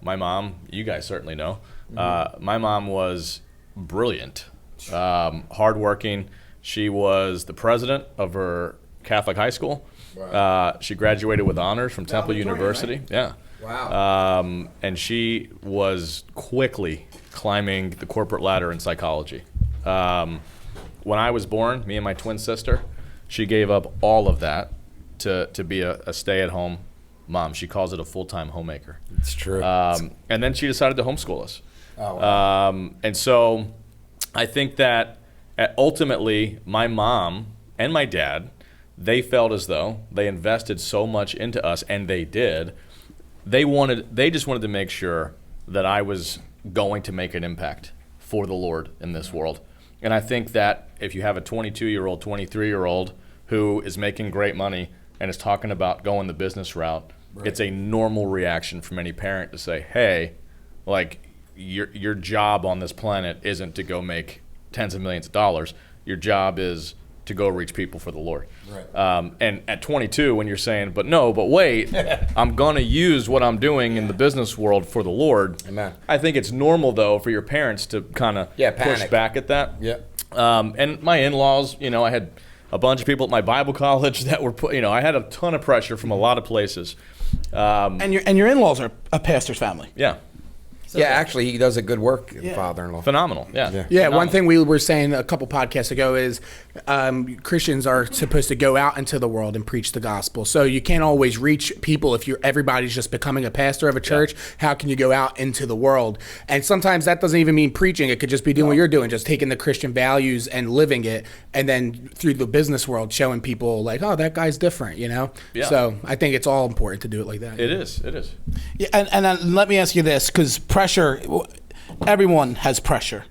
mom, you guys certainly know. My mom was brilliant, hardworking. She was the president of her Catholic high school. Wow. She graduated with honors from Temple University. Right? Yeah. Wow. And she was quickly climbing the corporate ladder in psychology. When I was born, me and my twin sister, she gave up all of that to be a stay-at-home mom. She calls it a full-time homemaker. It's true. And then she decided to homeschool us. Oh, wow. And so I think that ultimately my mom and my dad, they felt as though they invested so much into us, and they did. They just wanted to make sure that I was going to make an impact for the Lord in this world. And I think that if you have a 22-year-old, 23-year-old who is making great money and is talking about going the business route, right, it's a normal reaction from any parent to say, hey, like, your job on this planet isn't to go make tens of millions of dollars. Your job is to go reach people for the Lord. Right. And at 22, when you're saying, but wait, I'm going to use what I'm doing in the business world for the Lord. Amen. I think it's normal, though, for your parents to kind of push back at that. Yeah. And my in-laws, I had a bunch of people at my Bible college that were I had a ton of pressure from a lot of places. And your in-laws are a pastor's family. Yeah. Yeah, actually, he does a good work, father-in-law. Phenomenal, yeah. Phenomenal. One thing we were saying a couple podcasts ago is Christians are supposed to go out into the world and preach the gospel. So you can't always reach people if everybody's just becoming a pastor of a church. Yeah. How can you go out into the world? And sometimes that doesn't even mean preaching. It could just be doing what you're doing, just taking the Christian values and living it, and then through the business world showing people like, oh, that guy's different, Yeah. So I think it's all important to do it like that. It is. Yeah, and let me ask you this, because pressure, everyone has pressure.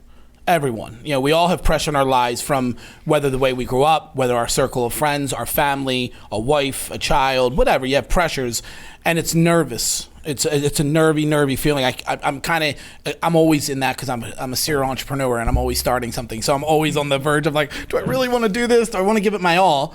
Everyone. We all have pressure in our lives, from whether the way we grew up, whether our circle of friends, our family, a wife, a child, whatever. You have pressures, and it's nervous. It's a nervy feeling. I'm always in that because I'm a serial entrepreneur, and I'm always starting something. So I'm always on the verge of like, do I really want to do this? Do I want to give it my all?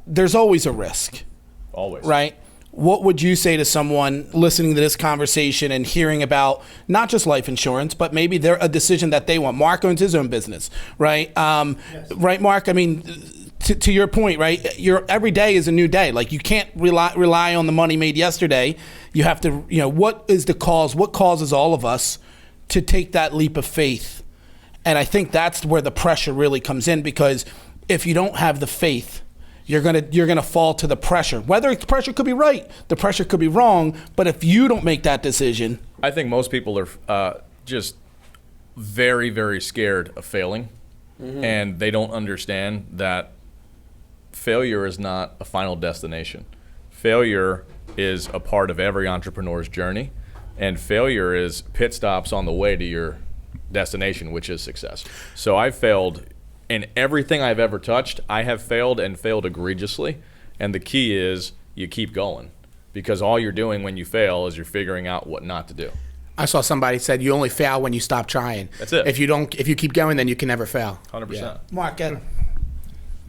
There's always a risk. Always. Right? What would you say to someone listening to this conversation and hearing about not just life insurance, but maybe they're a decision that they want? Mark owns his own business, right? Yes. Right, Mark? I mean, to your point, right? Every day is a new day. Like, you can't rely on the money made yesterday. You have to, what is the cause? What causes all of us to take that leap of faith? And I think that's where the pressure really comes in, because if you don't have the faith, you're gonna fall to the pressure. Whether the pressure could be right, the pressure could be wrong, but if you don't make that decision, I think most people are just very, very scared of failing, and they don't understand that failure is not a final destination. Failure is a part of every entrepreneur's journey, and failure is pit stops on the way to your destination, which is success. So I failed in everything I've ever touched, I have failed and failed egregiously. And the key is you keep going, because all you're doing when you fail is you're figuring out what not to do. I saw somebody said you only fail when you stop trying. That's it. If you keep going, then you can never fail. 100%. Yeah. Mark, get it.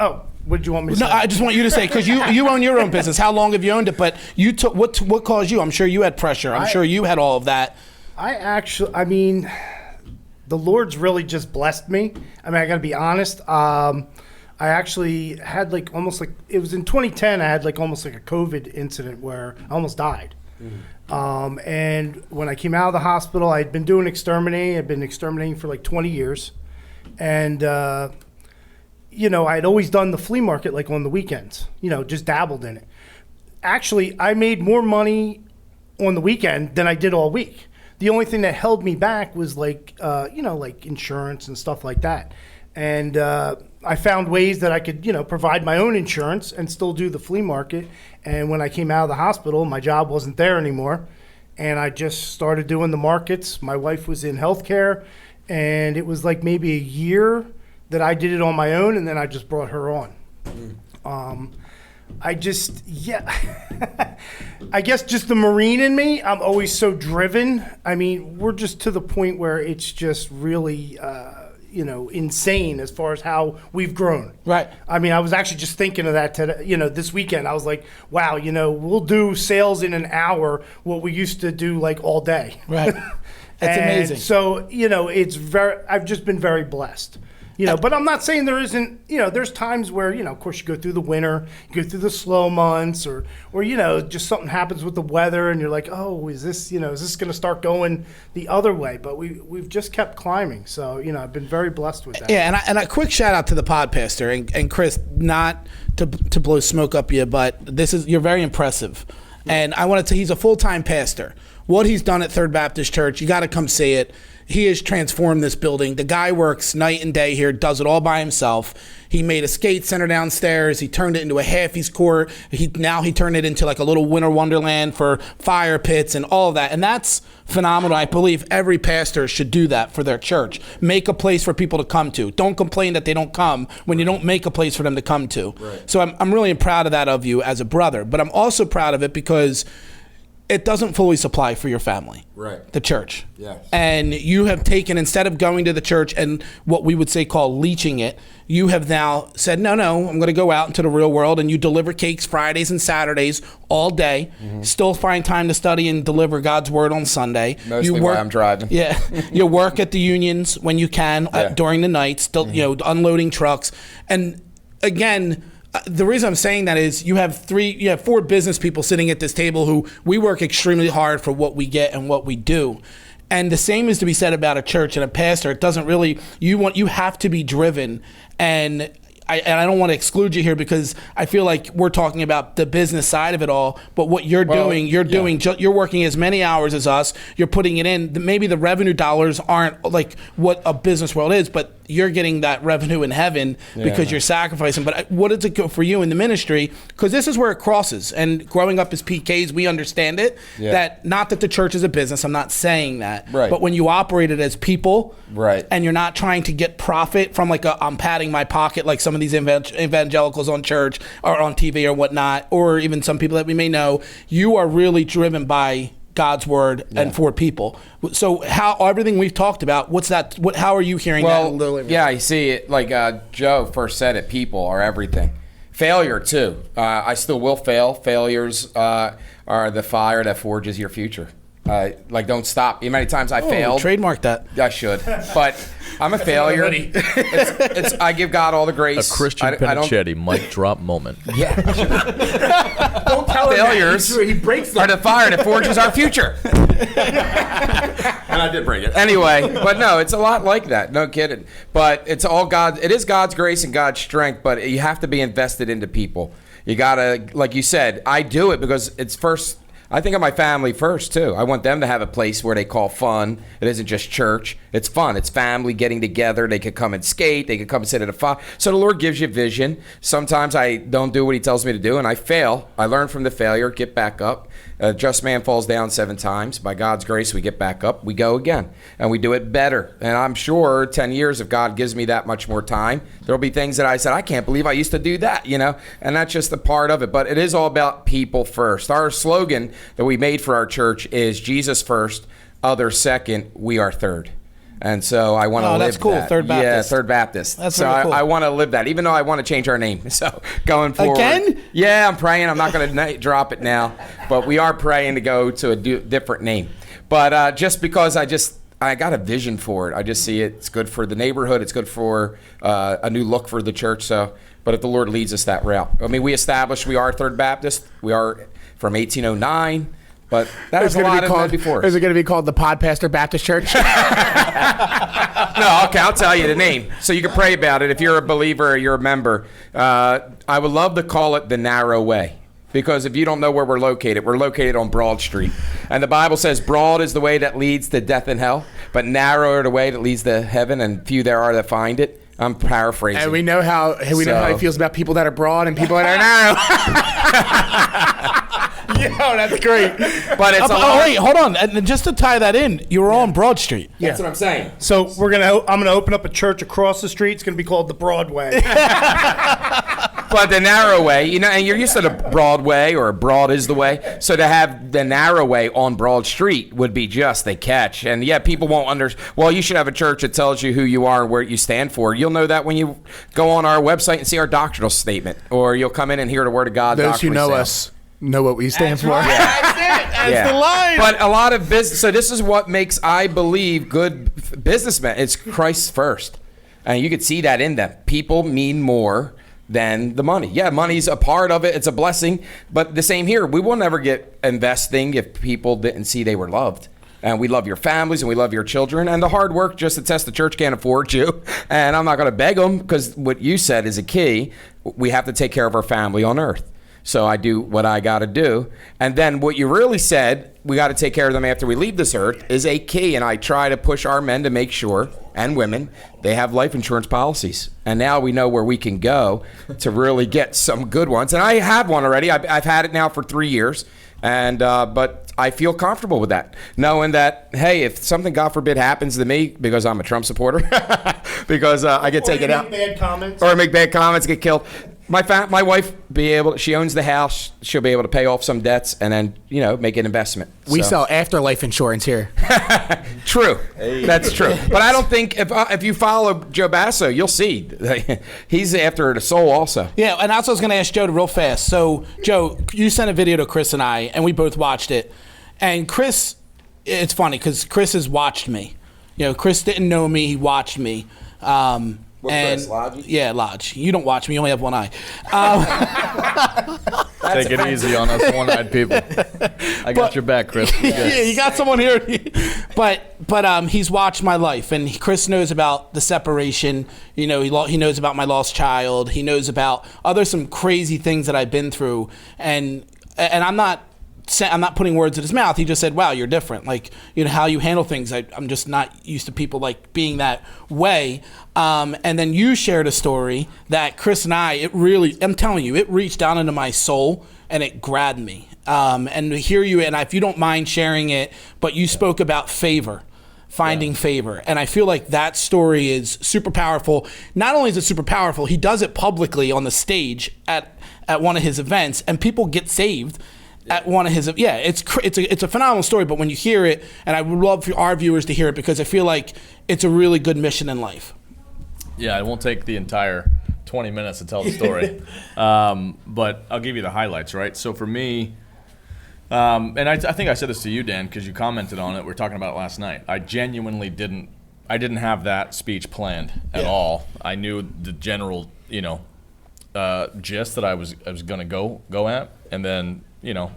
Oh, what do you want me to No, say? I just want you to say, because you own your own business. How long have you owned it? But you took what caused you? I'm sure you had pressure. I'm sure you had all of that. I mean, the Lord's really just blessed me. I mean, I got to be honest. I actually had it was in 2010. I had almost like a COVID incident where I almost died. And when I came out of the hospital, I'd been doing exterminating. I'd been exterminating for 20 years. And, I'd always done the flea market on the weekends, just dabbled in it. Actually, I made more money on the weekend than I did all week. The only thing that held me back was insurance and stuff like that. And I found ways that I could, provide my own insurance and still do the flea market. And when I came out of the hospital, my job wasn't there anymore. And I just started doing the markets. My wife was in healthcare, and it was maybe a year that I did it on my own, and then I just brought her on. I guess just the Marine in me, I'm always so driven. I mean, we're just to the point where it's just really, insane as far as how we've grown. Right. I mean, I was actually just thinking of that today, this weekend. I was like, wow, we'll do sales in an hour what we used to do all day. Right. That's amazing. So, I've just been very blessed. But I'm not saying there isn't, there's times where, of course, you go through the winter, you go through the slow months, or just something happens with the weather, and you're like, oh, is this going to start going the other way? But we've just kept climbing. So, I've been very blessed with that. Yeah, and a quick shout out to the Podpastor and Chris, not to blow smoke up you, but you're very impressive. And I want to he's a full-time pastor. What he's done at Third Baptist Church, you got to come see it. He has transformed this building. The guy works night and day here, does it all by himself. He made a skate center downstairs. He turned it into a halfies court. He turned it into a little winter wonderland for fire pits and all of that. And that's phenomenal. I believe every pastor should do that for their church. Make a place for people to come to. Don't complain that they don't come when you don't make a place for them to come to. Right. So I'm really proud of that of you as a brother. But I'm also proud of it because it doesn't fully supply for your family. Right. The church. Yes. And you have taken, instead of going to the church and what we would say call leeching it, you have now said, no, I'm going to go out into the real world, and you deliver cakes Fridays and Saturdays all day, still find time to study and deliver God's word on Sunday. Mostly while I'm driving. Yeah. You work at the unions when you can during the night, still, unloading trucks. And again, the reason I'm saying that is you have 4 business people sitting at this table who we work extremely hard for what we get and what we do. And the same is to be said about a church and a pastor. It doesn't really, you have to be driven. And I don't want to exclude you here because I feel like we're talking about the business side of it all, but what you're doing, you're working as many hours as us, you're putting it in. Maybe the revenue dollars aren't like what a business world is, but you're getting that revenue in heaven because you're sacrificing. But what does it go for you in the ministry? Because this is where it crosses. And growing up as PKs, we understand it. Yeah. That not that the church is a business. I'm not saying that. Right. But when you operate it as people, right, and you're not trying to get profit from I'm padding my pocket like some of these evangelicals on church or on TV or whatnot, or even some people that we may know, you are really driven by God's word and for people. So how everything we've talked about, what's that? How are you hearing that? Yeah, you see it like Joe first said it. People are everything. Failure too. I still will fail. Failures are the fire that forges your future. Don't stop. You know how many times I failed? Trademark that. I should, but I'm a failure. I give God all the grace. A Christian Pinichetti mic drop moment. Yeah. Don't tell him failures that. He breaks them. are the fire that forges our future. And I did break it. Anyway, but no, it's a lot like that. No kidding. But it's all God. It is God's grace and God's strength, but you have to be invested into people. You got to, like you said, I do it because it's first. I think of my family first, too. I want them to have a place where they call fun. It isn't just church. It's fun. It's family getting together. They could come and skate. They could come and sit at a fire. So the Lord gives you vision. Sometimes I don't do what he tells me to do, and I fail. I learn from the failure, get back up, Just man falls down 7 times. By God's grace, we get back up. We go again, and we do it better. And I'm sure 10 years, if God gives me that much more time, there'll be things that I said, I can't believe I used to do that, you know? And that's just a part of it. But it is all about people first. Our slogan that we made for our church is Jesus first, others second, we are third. And so I want to live that's cool. that. Third Baptist. Yeah, Third Baptist. That's so really cool. I want to live that, even though I want to change our name. So going forward. Again? Yeah, I'm praying. I'm not going to drop it now. But we are praying to go to a different name. But just because I got a vision for it. I just see it's good for the neighborhood. It's good for a new look for the church. So, but if the Lord leads us that route. I mean, we established we are Third Baptist. We are from 1809. But that is a lot of that before. Is it going to be called the Podpastor Baptist Church? No, okay, I'll tell you the name. So you can pray about it. If you're a believer or you're a member, I would love to call it the Narrow Way. Because if you don't know where we're located on Broad Street. And the Bible says broad is the way that leads to death and hell, but narrow are the way that leads to heaven, and few there are that find it. I'm paraphrasing. And we know how he feels about people that are broad and people that are narrow. Yo, that's great. But it's wait, hold on. And just to tie that in, you were on Broad Street. That's what I'm saying. So I'm gonna open up a church across the street. It's gonna be called the Broadway. But the Narrow Way, you know, and you're used to the Broadway, or broad is the way. So to have the Narrow Way on Broad Street would be just a catch. And yeah, people won't well, you should have a church that tells you who you are and where you stand for. You'll know that when you go on our website and see our doctrinal statement, or you'll come in and hear the Word of God. Those who know us know what we stand for. Right. Yeah. That's the line. But a lot of business. So this is what makes, I believe, good businessmen. It's Christ first, and you could see that in them. People mean more than the money. Yeah, money's a part of it. It's a blessing. But the same here. We will never get investing if people didn't see they were loved. And we love your families and we love your children. And the hard work, just to test the church can't afford you. And I'm not going to beg them, because what you said is a key. We have to take care of our family on earth. So I do what I got to do. And then what you really said, we got to take care of them after we leave this earth, is a key. And I try to push our men to make sure, and women, they have life insurance policies. And now we know where we can go to really get some good ones. And I have one already. I've had it now for 3 years. And but I feel comfortable with that, knowing that, hey, if something, God forbid, happens to me because I'm a Trump supporter, because I get taken out, bad comments, or make bad comments, get killed. My wife she owns the house. She'll be able to pay off some debts and then, make an investment. We sell afterlife insurance here. True. Hey. That's true. But I don't think if you follow Joe Basso, you'll see he's after the soul also. Yeah, and also I was going to ask Joe real fast. So, Joe, you sent a video to Chris and I, and we both watched it. And Chris, it's funny because Chris has watched me. Chris didn't know me. He watched me. Chris, Lodge? Yeah, Lodge. You don't watch me. You only have one eye. Take it easy on us one-eyed people. I got your back, Chris. Yeah, you got someone here. But he's watched my life, and Chris knows about the separation. He knows about my lost child. He knows about some crazy things that I've been through, and I'm not putting words in his mouth. He just said, wow, you're different. Like, how you handle things. I'm just not used to people like being that way. And then you shared a story that Chris and I'm telling you, it reached down into my soul and it grabbed me. And to hear you, and if you don't mind sharing it, but you spoke about favor. Finding favor. And I feel like that story is super powerful. Not only is it super powerful, he does it publicly on the stage at one of his events, and people get saved at one of his, it's a phenomenal story. But when you hear it, and I would love for our viewers to hear it, because I feel like it's a really good mission in life. Yeah, it won't take the entire 20 minutes to tell the story, but I'll give you the highlights, right? So for me, and I think I said this to you, Dan, because you commented on it. We were talking about it last night. I genuinely didn't have that speech planned at all. I knew the general, gist that I was going to go at, and then.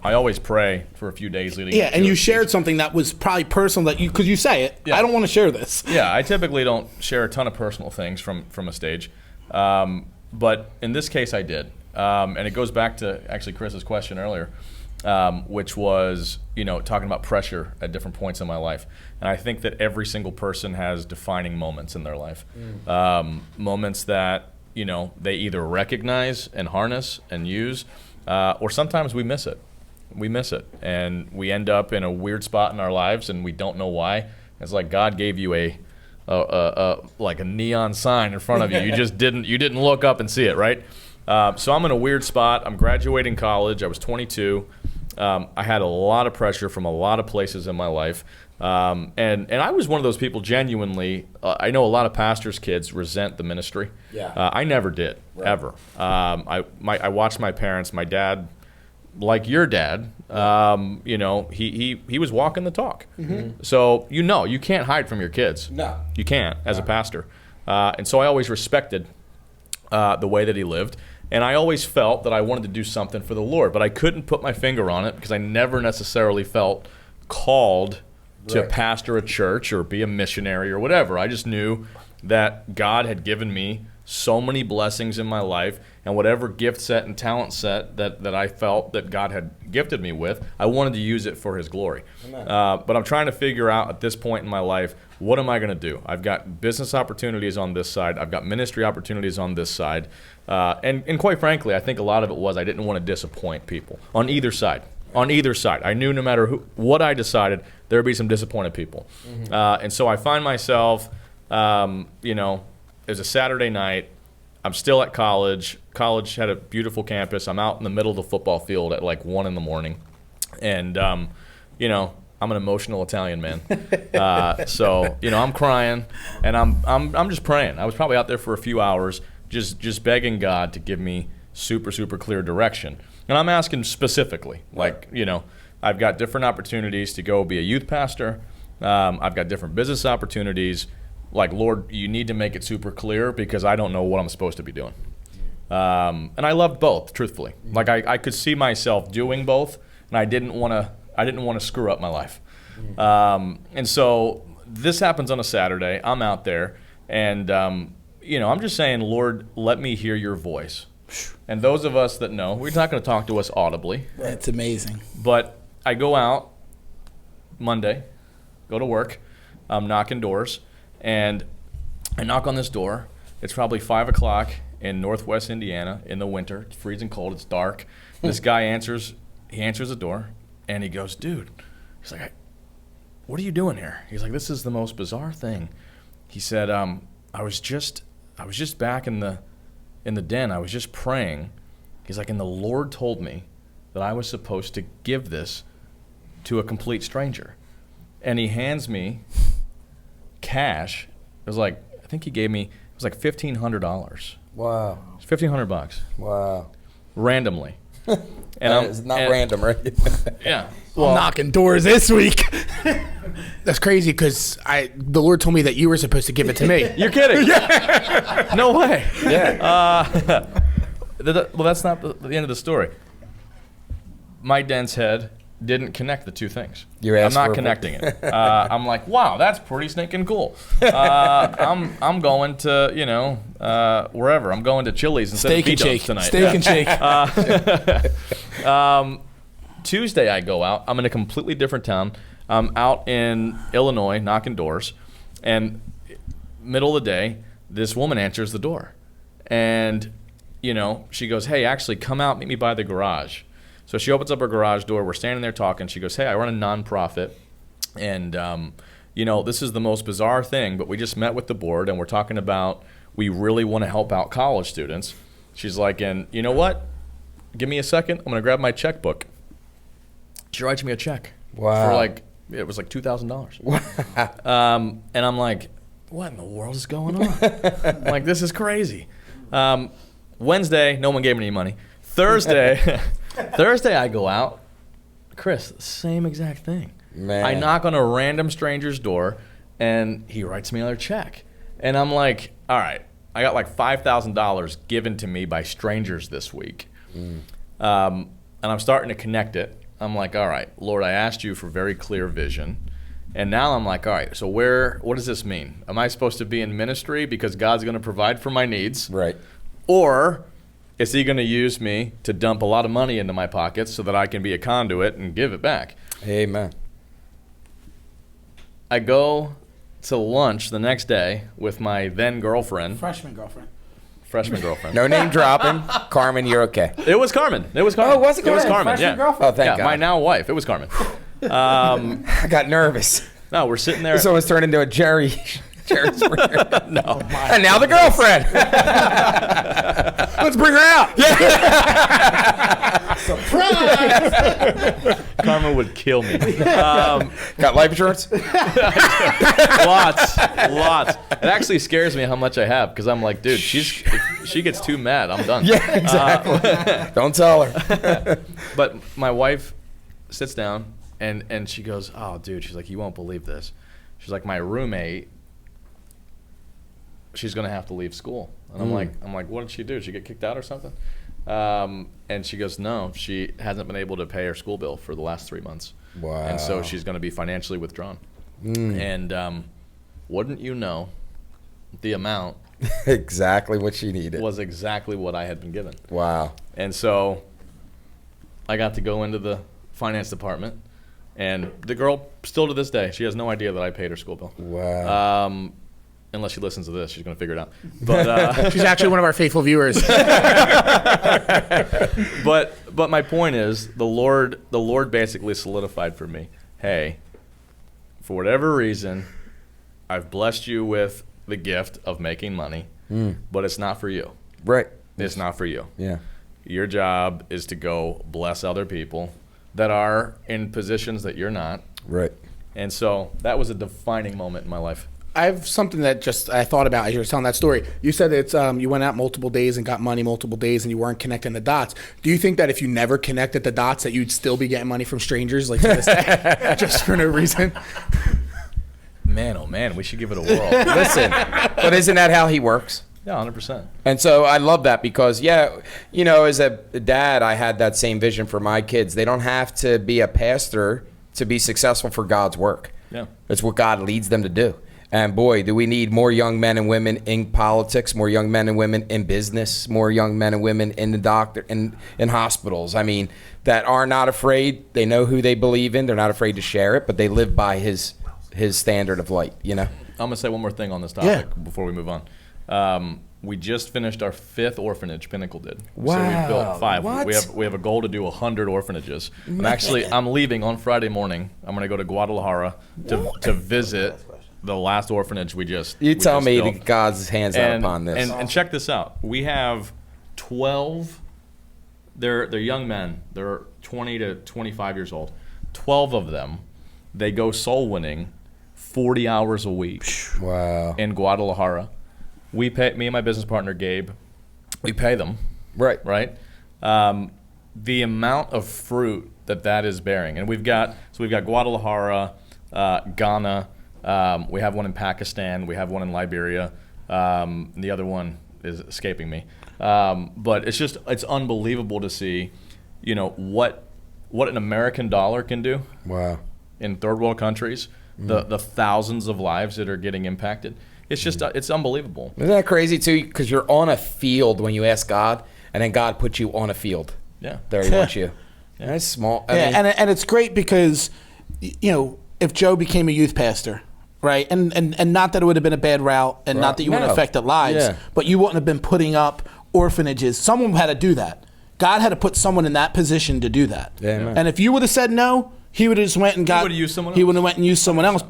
I always pray for a few days leading. Yeah, and you shared something that was probably personal because you say it. Yeah. I don't want to share this. Yeah, I typically don't share a ton of personal things from a stage, but in this case I did, and it goes back to actually Chris's question earlier, which was talking about pressure at different points in my life, and I think that every single person has defining moments in their life, moments that they either recognize and harness and use. Or sometimes we miss it. We miss it. And we end up in a weird spot in our lives, and we don't know why. It's like God gave you like a neon sign in front of you. You just didn't look up and see it, right? So I'm in a weird spot. I'm graduating college. I was 22. I had a lot of pressure from a lot of places in my life. And I was one of those people genuinely, I know a lot of pastors' kids resent the ministry. Yeah. I never did, ever. I watched my parents, my dad, like your dad, he was walking the talk. Mm-hmm. So, you can't hide from your kids. No. You can't as a pastor. And so I always respected the way that he lived. And I always felt that I wanted to do something for the Lord, but I couldn't put my finger on it because I never necessarily felt called to pastor a church or be a missionary or whatever. I just knew that God had given me so many blessings in my life, and whatever gift set and talent set that I felt that God had gifted me with, I wanted to use it for his glory. But I'm trying to figure out at this point in my life, what am I going to do? I've got business opportunities on this side. I've got ministry opportunities on this side. And quite frankly, I think a lot of it was I didn't want to disappoint people on either side. On either side. I knew no matter what I decided, there would be some disappointed people. Mm-hmm. And so I find myself, it was a Saturday night. I'm still at college. College had a beautiful campus. I'm out in the middle of the football field at like 1 a.m. And, I'm an emotional Italian man. So, I'm crying and I'm just praying. I was probably out there for a few hours, just begging God to give me super, super clear direction. And I'm asking specifically, I've got different opportunities to go be a youth pastor. I've got different business opportunities. Like, Lord, you need to make it super clear because I don't know what I'm supposed to be doing. And I loved both, truthfully. Like, I could see myself doing both, and I didn't want to screw up my life. And so this happens on a Saturday. I'm out there, and I'm just saying, Lord, let me hear your voice. And those of us that know, we're not going to talk to us audibly. That's amazing. But I go out Monday, go to work, I'm knocking doors, and I knock on this door. It's probably 5 o'clock in Northwest Indiana in the winter. It's freezing cold. It's dark. This guy answers the door, and he goes, dude, he's like, what are you doing here? He's like, this is the most bizarre thing. He said, I was just back in the den. I was just praying. He's like, and the Lord told me that I was supposed to give this to a complete stranger. And he hands me cash. It was like, I think he gave me, it was like $1,500. Wow. It's $1,500. Wow. Randomly. And it's not random, right? Yeah. Well, I'm knocking doors this week. That's crazy because the Lord told me that you were supposed to give it to me. You're kidding? Yeah. No way. Yeah. Well, that's not the end of the story. My dense head didn't connect the two things. I'm not connecting it. I'm like, wow, that's pretty stinking cool. I'm going to wherever. I'm going to Chili's instead of P-Dubs tonight. Steak and shake. Tuesday I go out. I'm in a completely different town. I'm out in Illinois knocking doors, and middle of the day, this woman answers the door, and she goes, hey, actually come out, meet me by the garage. So she opens up her garage door. We're standing there talking. She goes, hey, I run a nonprofit, and this is the most bizarre thing, but we just met with the board, and we're talking about we really want to help out college students. She's like, and you know what? Give me a second. I'm going to grab my checkbook. She writes me a check. Wow. For it was like $2,000. And I'm like, what in the world is going on? I'm like, this is crazy. Wednesday, no one gave me any money. Thursday, I go out. Chris, same exact thing. Man. I knock on a random stranger's door, and he writes me another check. And I'm like, all right, I got like $5,000 given to me by strangers this week. And I'm starting to connect it. I'm like, all right, Lord, I asked you for very clear vision. And now I'm like, all right, so what does this mean? Am I supposed to be in ministry because God's going to provide for my needs? Right. Or is he going to use me to dump a lot of money into my pockets so that I can be a conduit and give it back? Amen. I go to lunch the next day with my then girlfriend. Freshman girlfriend. Freshman girlfriend. No name dropping. Carmen, you're okay. It was Carmen. Oh, was it Carmen? It was Carmen, Freshman yeah. girlfriend? Oh, thank God. My now wife. It was Carmen. I got nervous. No, we're sitting there. This almost turned into a Jerry Springer. No. And now the girlfriend. Let's bring her out. Carmen would kill me. Got life insurance? Lots. It actually scares me how much I have because I'm like, dude, if she gets too mad, I'm done. Yeah, exactly. Don't tell her. But my wife sits down and she goes, oh, dude, she's like, you won't believe this. She's like, my roommate, she's gonna have to leave school. And I'm like, what did she do? Did she get kicked out or something? And she goes, no, she hasn't been able to pay her school bill for the last 3 months. Wow. And so she's going to be financially withdrawn. And wouldn't you know, the amount exactly what she needed was exactly what I had been given. Wow. And so I got to go into the finance department, and the girl, still to this day, she has no idea that I paid her school bill. Wow. Unless she listens to this, she's going to figure it out. But she's actually one of our faithful viewers. But my point is, the Lord basically solidified for me, hey, for whatever reason, I've blessed you with the gift of making money, but it's not for you. Right. It's not for you. Yeah. Your job is to go bless other people that are in positions that you're not. Right. And so that was a defining moment in my life. I have something that just I thought about as you were telling that story. You said it's you went out multiple days and got money multiple days and you weren't connecting the dots. Do you think that if you never connected the dots that you'd still be getting money from strangers like to this day, just for no reason? Man, oh man, we should give it a whirl. Listen, but isn't that how he works? Yeah, 100%. And so I love that because, as a dad, I had that same vision for my kids. They don't have to be a pastor to be successful for God's work. Yeah. It's what God leads them to do. And boy, do we need more young men and women in politics, more young men and women in business, more young men and women in the doctor, in hospitals. I mean, that are not afraid. They know who they believe in. They're not afraid to share it, but they live by his standard of light, I'm going to say one more thing on this topic before we move on. We just finished our 5th orphanage, Pinnacle did. Wow. So we built 5. What? We have a goal to do 100 orphanages. And actually, I'm leaving on Friday morning. I'm going to go to Guadalajara to visit the last orphanage we just tell me built. that God's hands out upon this. And check this out. We have 12, they're young men. They're 20 to 25 years old. 12 of them, they go soul winning 40 hours a week. Wow. In Guadalajara. We pay, me and my business partner, Gabe, we pay them. Right. Right? The amount of fruit that is bearing. And we've got Guadalajara, Ghana, we have one in Pakistan, we have one in Liberia, the other one is escaping me. But it's unbelievable to see, what an American dollar can do. Wow. In third world countries, the thousands of lives that are getting impacted. It's just, it's unbelievable. Isn't that crazy too? Because you're on a field when you ask God, and then God puts you on a field. Yeah. There he wants you. Yeah. That's small. I mean, and it's great because, if Joe became a youth pastor, right, and not that it would have been a bad route, and not that you wouldn't have affected lives, but you wouldn't have been putting up orphanages. Someone had to do that. God had to put someone in that position to do that. Yeah. And if you would have said no, he would have just went and got. He would have used someone else. He would have went and used someone else.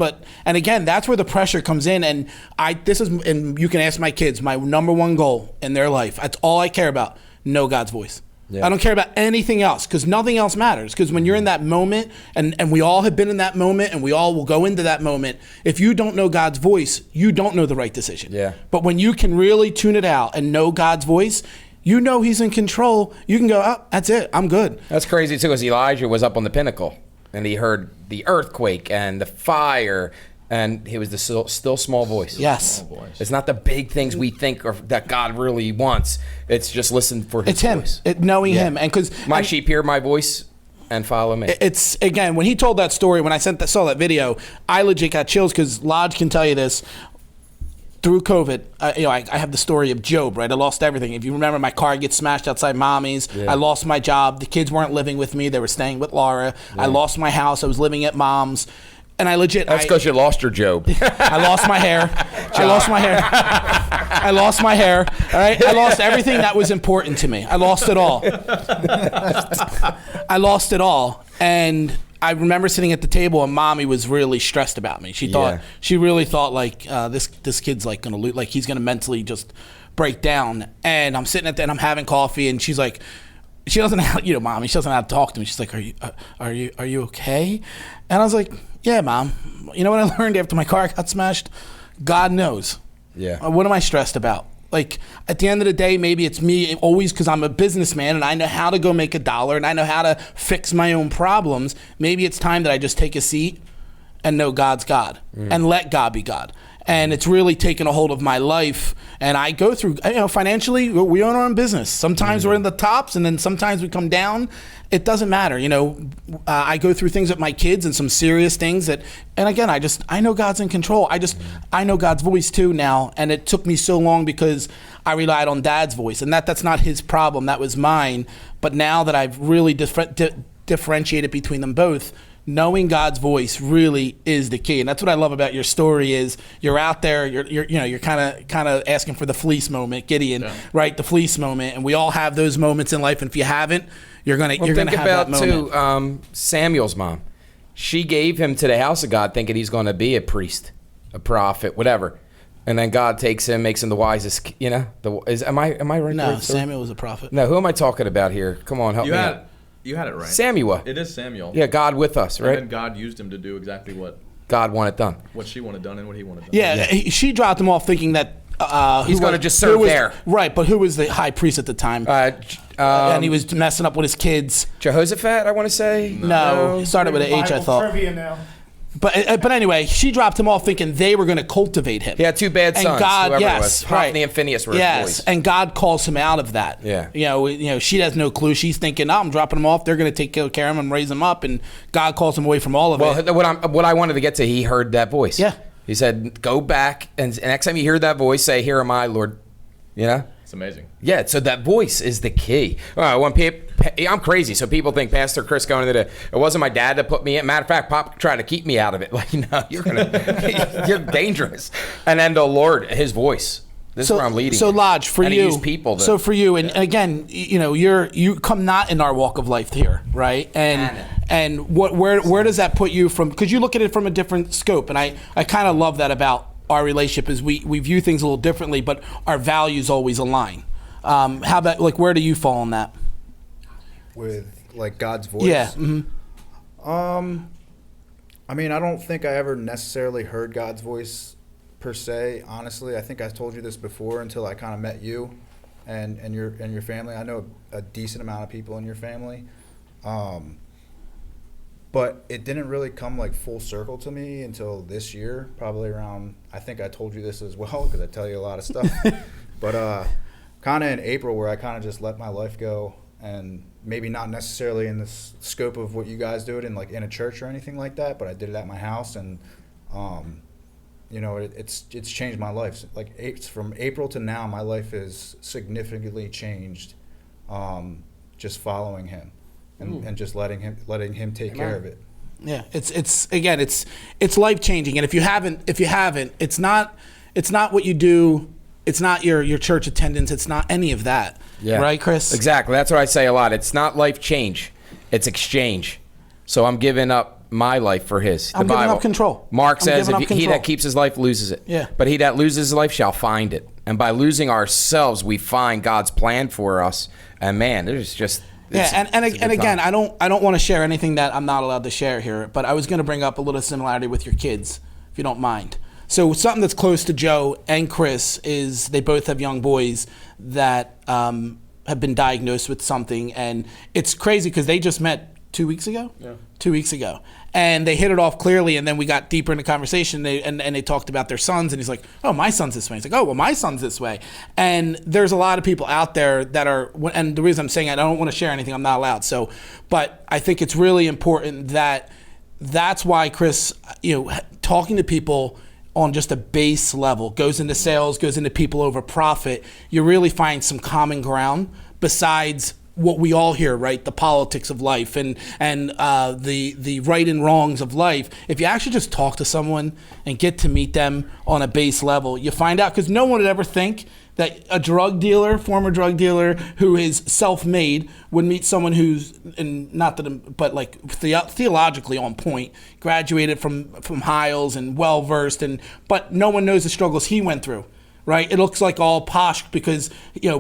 And again, that's where the pressure comes in. And you can ask my kids, my number one goal in their life. That's all I care about. Know God's voice. Yeah. I don't care about anything else because nothing else matters. Because when you're in that moment, and we all have been in that moment, and we all will go into that moment. If you don't know God's voice, you don't know the right decision. Yeah. But when you can really tune it out and know God's voice, he's in control. You can go, oh, that's it. I'm good. That's crazy too, because Elijah was up on the pinnacle. And he heard the earthquake and the fire, and he was the still small voice. Yes. It's not the big things we think that God really wants. It's just listen for his voice. It's him. Knowing him. And because my sheep hear my voice and follow me. It's, again, when he told that story, when I saw that video, I legit got chills because Lodge can tell you this. Through COVID, I have the story of Job, right? I lost everything. If you remember, my car gets smashed outside mommy's. Yeah. I lost my job. The kids weren't living with me. They were staying with Laura. Yeah. I lost my house. I was living at mom's. and I legit. That's because you lost your Job. I lost my hair. I lost my hair. I lost my hair. All right. I lost everything that was important to me. I lost it all. I lost it all. And I remember sitting at the table, and Mommy was really stressed about me. She really thought like this kid's like gonna lose, like he's gonna mentally just break down. And I'm sitting at that, and I'm having coffee, and she's like, she doesn't have, Mommy, she doesn't know how to talk to me. She's like, are you okay? And I was like, yeah, Mom. You know what I learned after my car got smashed? God knows. Yeah. What am I stressed about? Like, at the end of the day, maybe it's me always because I'm a businessman and I know how to go make $1 and I know how to fix my own problems. Maybe it's time that I just take a seat and know God's God and let God be God. And it's really taken a hold of my life. And I go through, financially, we own our own business. Sometimes we're in the tops, and then sometimes we come down. It doesn't matter. I go through things with my kids and some serious things and again, I know God's in control. I know God's voice too now. And it took me so long because I relied on Dad's voice, and that's not his problem. That was mine. But now that I've really differentiated between them both, knowing God's voice really is the key. And that's what I love about your story is you're out there, you're kind of asking for the fleece moment, Gideon, right? The fleece moment. And we all have those moments in life. And if you haven't, you're going to have that moment. Think about, too, Samuel's mom. She gave him to the house of God thinking he's going to be a priest, a prophet, whatever. And then God takes him, makes him the wisest, am I right? No, Samuel was a prophet. No, who am I talking about here? Come on, help me out. You had it right. Samuel. It is Samuel. Yeah, God with us, right? And God used him to do exactly what God wanted done. What she wanted done and what he wanted done. Yeah. She dropped him off thinking that he's going to just serve there. Right, but who was the high priest at the time? And he was messing up with his kids. Jehoshaphat, I want to say? No, he started with an H, I thought. Trivia now. But anyway, she dropped him off thinking they were going to cultivate him. He had two bad sons. And God, yes, Hophni and Phinehas were his boys. And God calls him out of that. Yeah. She has no clue. She's thinking, I'm dropping him off. They're going to take care of him and raise him up. And God calls him away from all of it. Well, what I wanted to get to, he heard that voice. Yeah. He said, go back, and next time you hear that voice, say, here am I, Lord. It's amazing. Yeah, so that voice is the key. I'm crazy, so people think Pastor Chris going into it wasn't my dad that put me in. Matter of fact, Pop tried to keep me out of it. Like, no, you're dangerous. And then the Lord, his voice. This is where I'm leading. So Lodge, for and you. Use people so for you, and again, you come not in our walk of life here, right? And where does that put you from? Because you look at it from a different scope, and I kind of love that about our relationship is we view things a little differently, but our values always align. How about where do you fall on that? With God's voice? Yeah. I mean, I don't think I ever necessarily heard God's voice per se. Honestly, I think I told you this before until I kind of met you and your family. I know a decent amount of people in your family. But it didn't really come full circle to me until this year, probably around, I think I told you this as well because I tell you a lot of stuff. But kind of in April where I kind of just let my life go, and maybe not necessarily in the scope of what you guys do it in in a church or anything like that, but I did it at my house, and it's changed my life. From April to now, my life is significantly changed, just following him. And just letting him take care of it. Yeah, it's life changing. And if you haven't, it's not what you do. It's not your church attendance. It's not any of that. Yeah. Right, Chris? Exactly. That's what I say a lot. It's not life change. It's exchange. So I'm giving up my life for his. I'm giving up control. Mark says, he that keeps his life loses it. Yeah. But he that loses his life shall find it. And by losing ourselves, we find God's plan for us. And man, there's just... and again, I don't want to share anything that I'm not allowed to share here, but I was going to bring up a little similarity with your kids, if you don't mind. So something that's close to Joe and Chris is they both have young boys that have been diagnosed with something, and it's crazy because they just met 2 weeks ago? Yeah. 2 weeks ago. And they hit it off clearly, and then we got deeper in the conversation, and they talked about their sons, and he's like, oh, my son's this way. He's like, oh, well, my son's this way. And there's a lot of people out there that are, and the reason I'm saying I don't want to share anything, I'm not allowed. So, but I think it's really important that's why Chris, talking to people on just a base level, goes into sales, goes into people over profit, you really find some common ground besides what we all hear, right? The politics of life and the right and wrongs of life. If you actually just talk to someone and get to meet them on a base level, you find out, because no one would ever think that a drug dealer, former drug dealer who is self-made would meet someone who's, and not that, but like theologically on point, graduated from Hiles and well-versed, but no one knows the struggles he went through. Right, it looks like all posh because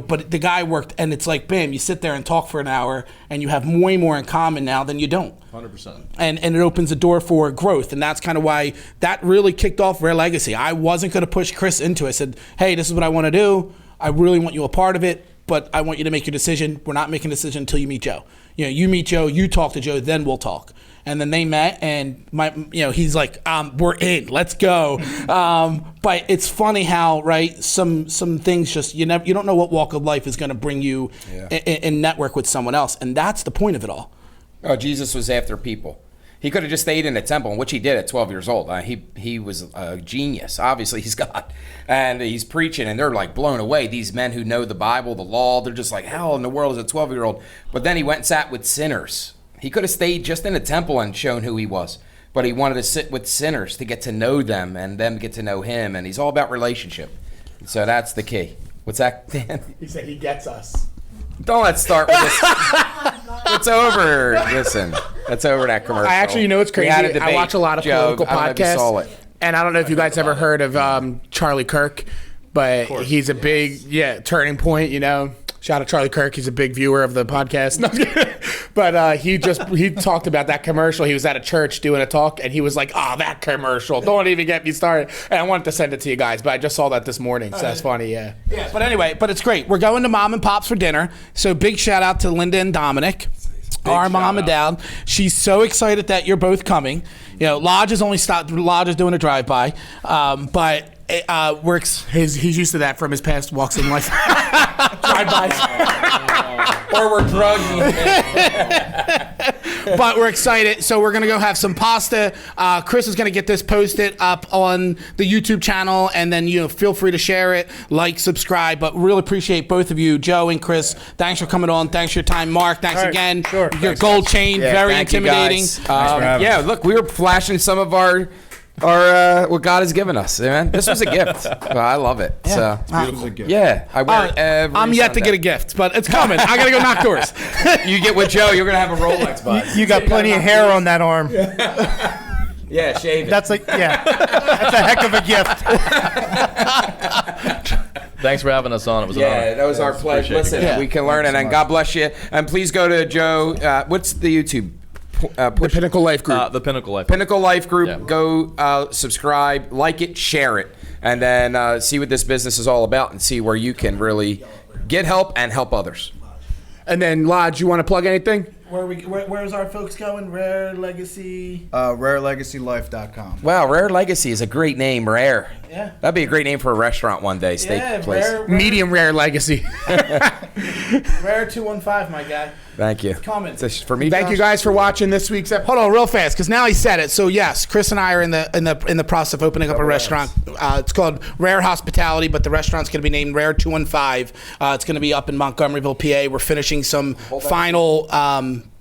but the guy worked, and it's like, bam, you sit there and talk for an hour, and you have way more in common now than you don't. 100%. And it opens the door for growth, and that's kind of why that really kicked off Rare Legacy. I wasn't going to push Chris into it. I said, hey, this is what I want to do. I really want you a part of it, but I want you to make your decision. We're not making a decision until you meet Joe. You meet Joe, you talk to Joe, then we'll talk. And then they met, and he's like, we're in, let's go. But it's funny how, right, some things just, you don't know what walk of life is going to bring you in network with someone else. And that's the point of it all. Oh, Jesus was after people. He could have just stayed in the temple, which he did at 12 years old. He was a genius. Obviously, he's God. And he's preaching, and they're like blown away. These men who know the Bible, the law, they're just like, how in the world is a 12-year-old? But then he went and sat with sinners. He could have stayed just in the temple and shown who he was. But he wanted to sit with sinners to get to know them and them get to know him. And he's all about relationship. So that's the key. What's that, Dan? He said he gets us. Don't let's start with this. It's over. Listen, that's over that commercial. I actually, it's crazy. I watch a lot of political podcasts. And I don't know if you guys ever heard of Charlie Kirk, but he's a big, turning point, Shout out Charlie Kirk. He's a big viewer of the podcast. But he talked about that commercial. He was at a church doing a talk, and he was like, that commercial. Don't even get me started. And I wanted to send it to you guys, but I just saw that this morning, so that's funny, yeah. Yeah, but anyway, it's great. We're going to Mom and Pop's for dinner, so big shout out to Linda and Dominic. Our mom and dad. She's so excited that you're both coming. Lodge is doing a drive-by, but he's used to that from his past walks in life. Drive-bys. Or we're drugging. But we're excited, so we're gonna go have some pasta. Chris is gonna get this posted up on the YouTube channel, and then feel free to share it, subscribe. But really appreciate both of you, Joe and Chris. Thanks for coming on. Thanks for your time, Mark. Thanks again. Sure. Your gold chain, very intimidating. Look, we were flashing some of our what God has given us, man. This was a gift. I love it. Yeah. So, it's a gift. Yeah, I wear it every I'm yet Sunday. to get a gift, but it's coming. I gotta go knock doors. You get with Joe, you're gonna have a Rolex, bud. You got plenty of hair on that arm. Yeah, shave it. That's that's a heck of a gift. Thanks for having us on. It was an honor. Yeah, that was our pleasure. Listen, we can learn it, and God bless you. And please go to Joe. What's the YouTube? The Pinnacle Life Group. The Pinnacle Life. Pinnacle Life Group. Yeah. Go subscribe, like it, share it, and then see what this business is all about, and see where you can really get help and help others. And then, Lodge, you want to plug anything? Where's our folks going? Rare Legacy. RareLegacyLife.com. Wow, Rare Legacy is a great name. Rare. Yeah. That'd be a great name for a restaurant one day. Steak place. Medium Rare Legacy. Rare 215, my guy. Thank you. Comments for me. Thank you guys for watching this week's episode. Hold on, real fast, because now he said it. So yes, Chris and I are in the process of opening up a restaurant. It's called Rare Hospitality, but the restaurant's going to be named Rare 215. It's going to be up in Montgomeryville, PA. We're finishing some final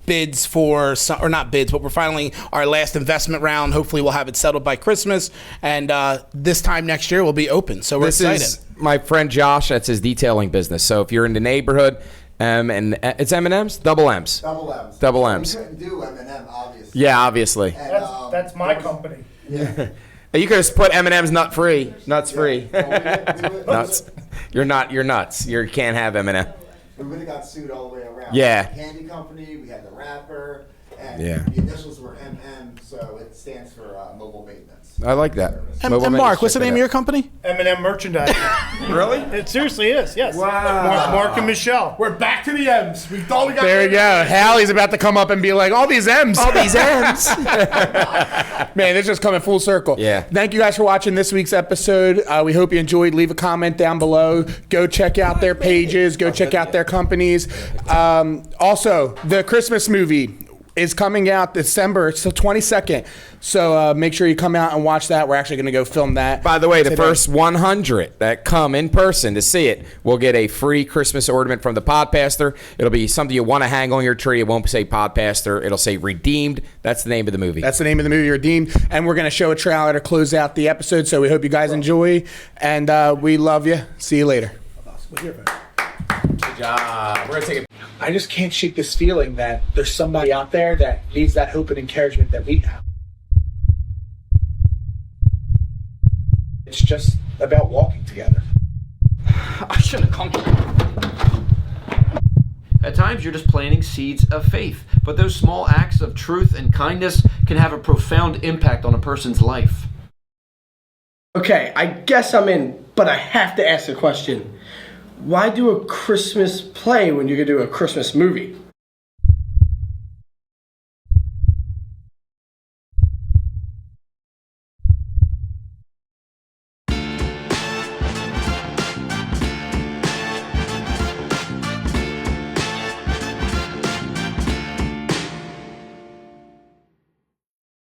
bids for some, or not bids, but we're finally our last investment round. Hopefully, we'll have it settled by Christmas, and this time next year we'll be open. So we're excited. This is my friend Josh. That's his detailing business. So if you're in the neighborhood. And it's M&M's? Double M's. Double M's. Double M's. You couldn't do M&M, obviously. Yeah, obviously. And, That's my company. Yeah. You could have put M&M's nut free. Nuts free. Well, Nuts. You're nuts. You can't have M&M. We would have got sued all the way around. Yeah. We had the candy company, we had the wrapper, and Yeah. the initials were MM, so it stands for mobile maintenance. I like that. And Mobile Mark, what's the name maintenance, of your company? M&M merchandise. Really? It seriously is. Yes. Wow. Mark and Michelle. We're back to the M's. We thought we got There you go. Hallie's about to come up and be like, all these M's. All these M's. Man, this just coming full circle. Yeah. Thank you guys for watching this week's episode. We hope you enjoyed. Leave a comment down below. Go check out their pages. Go check out their companies. Also, the Christmas movie. is coming out December. It's the 22nd. So make sure you come out and watch that. We're actually going to go film that. By the way, the first 100 that come in person to see it will get a free Christmas ornament from the Podpastor. It'll be something you want to hang on your tree. It won't say Podpastor. It'll say Redeemed. That's the name of the movie. That's the name of the movie, Redeemed. And we're going to show a trailer to close out the episode. So we hope you guys enjoy. And we love you. See you later. Good job. We're going to take a... I just can't shake this feeling that there's somebody out there that needs that hope and encouragement that we have. It's just about walking together. I shouldn't have come here. At times, you're just planting seeds of faith, but those small acts of truth and kindness can have a profound impact on a person's life. Okay, I guess I'm in, but I have to ask a question. Why do a Christmas play when you could do a Christmas movie?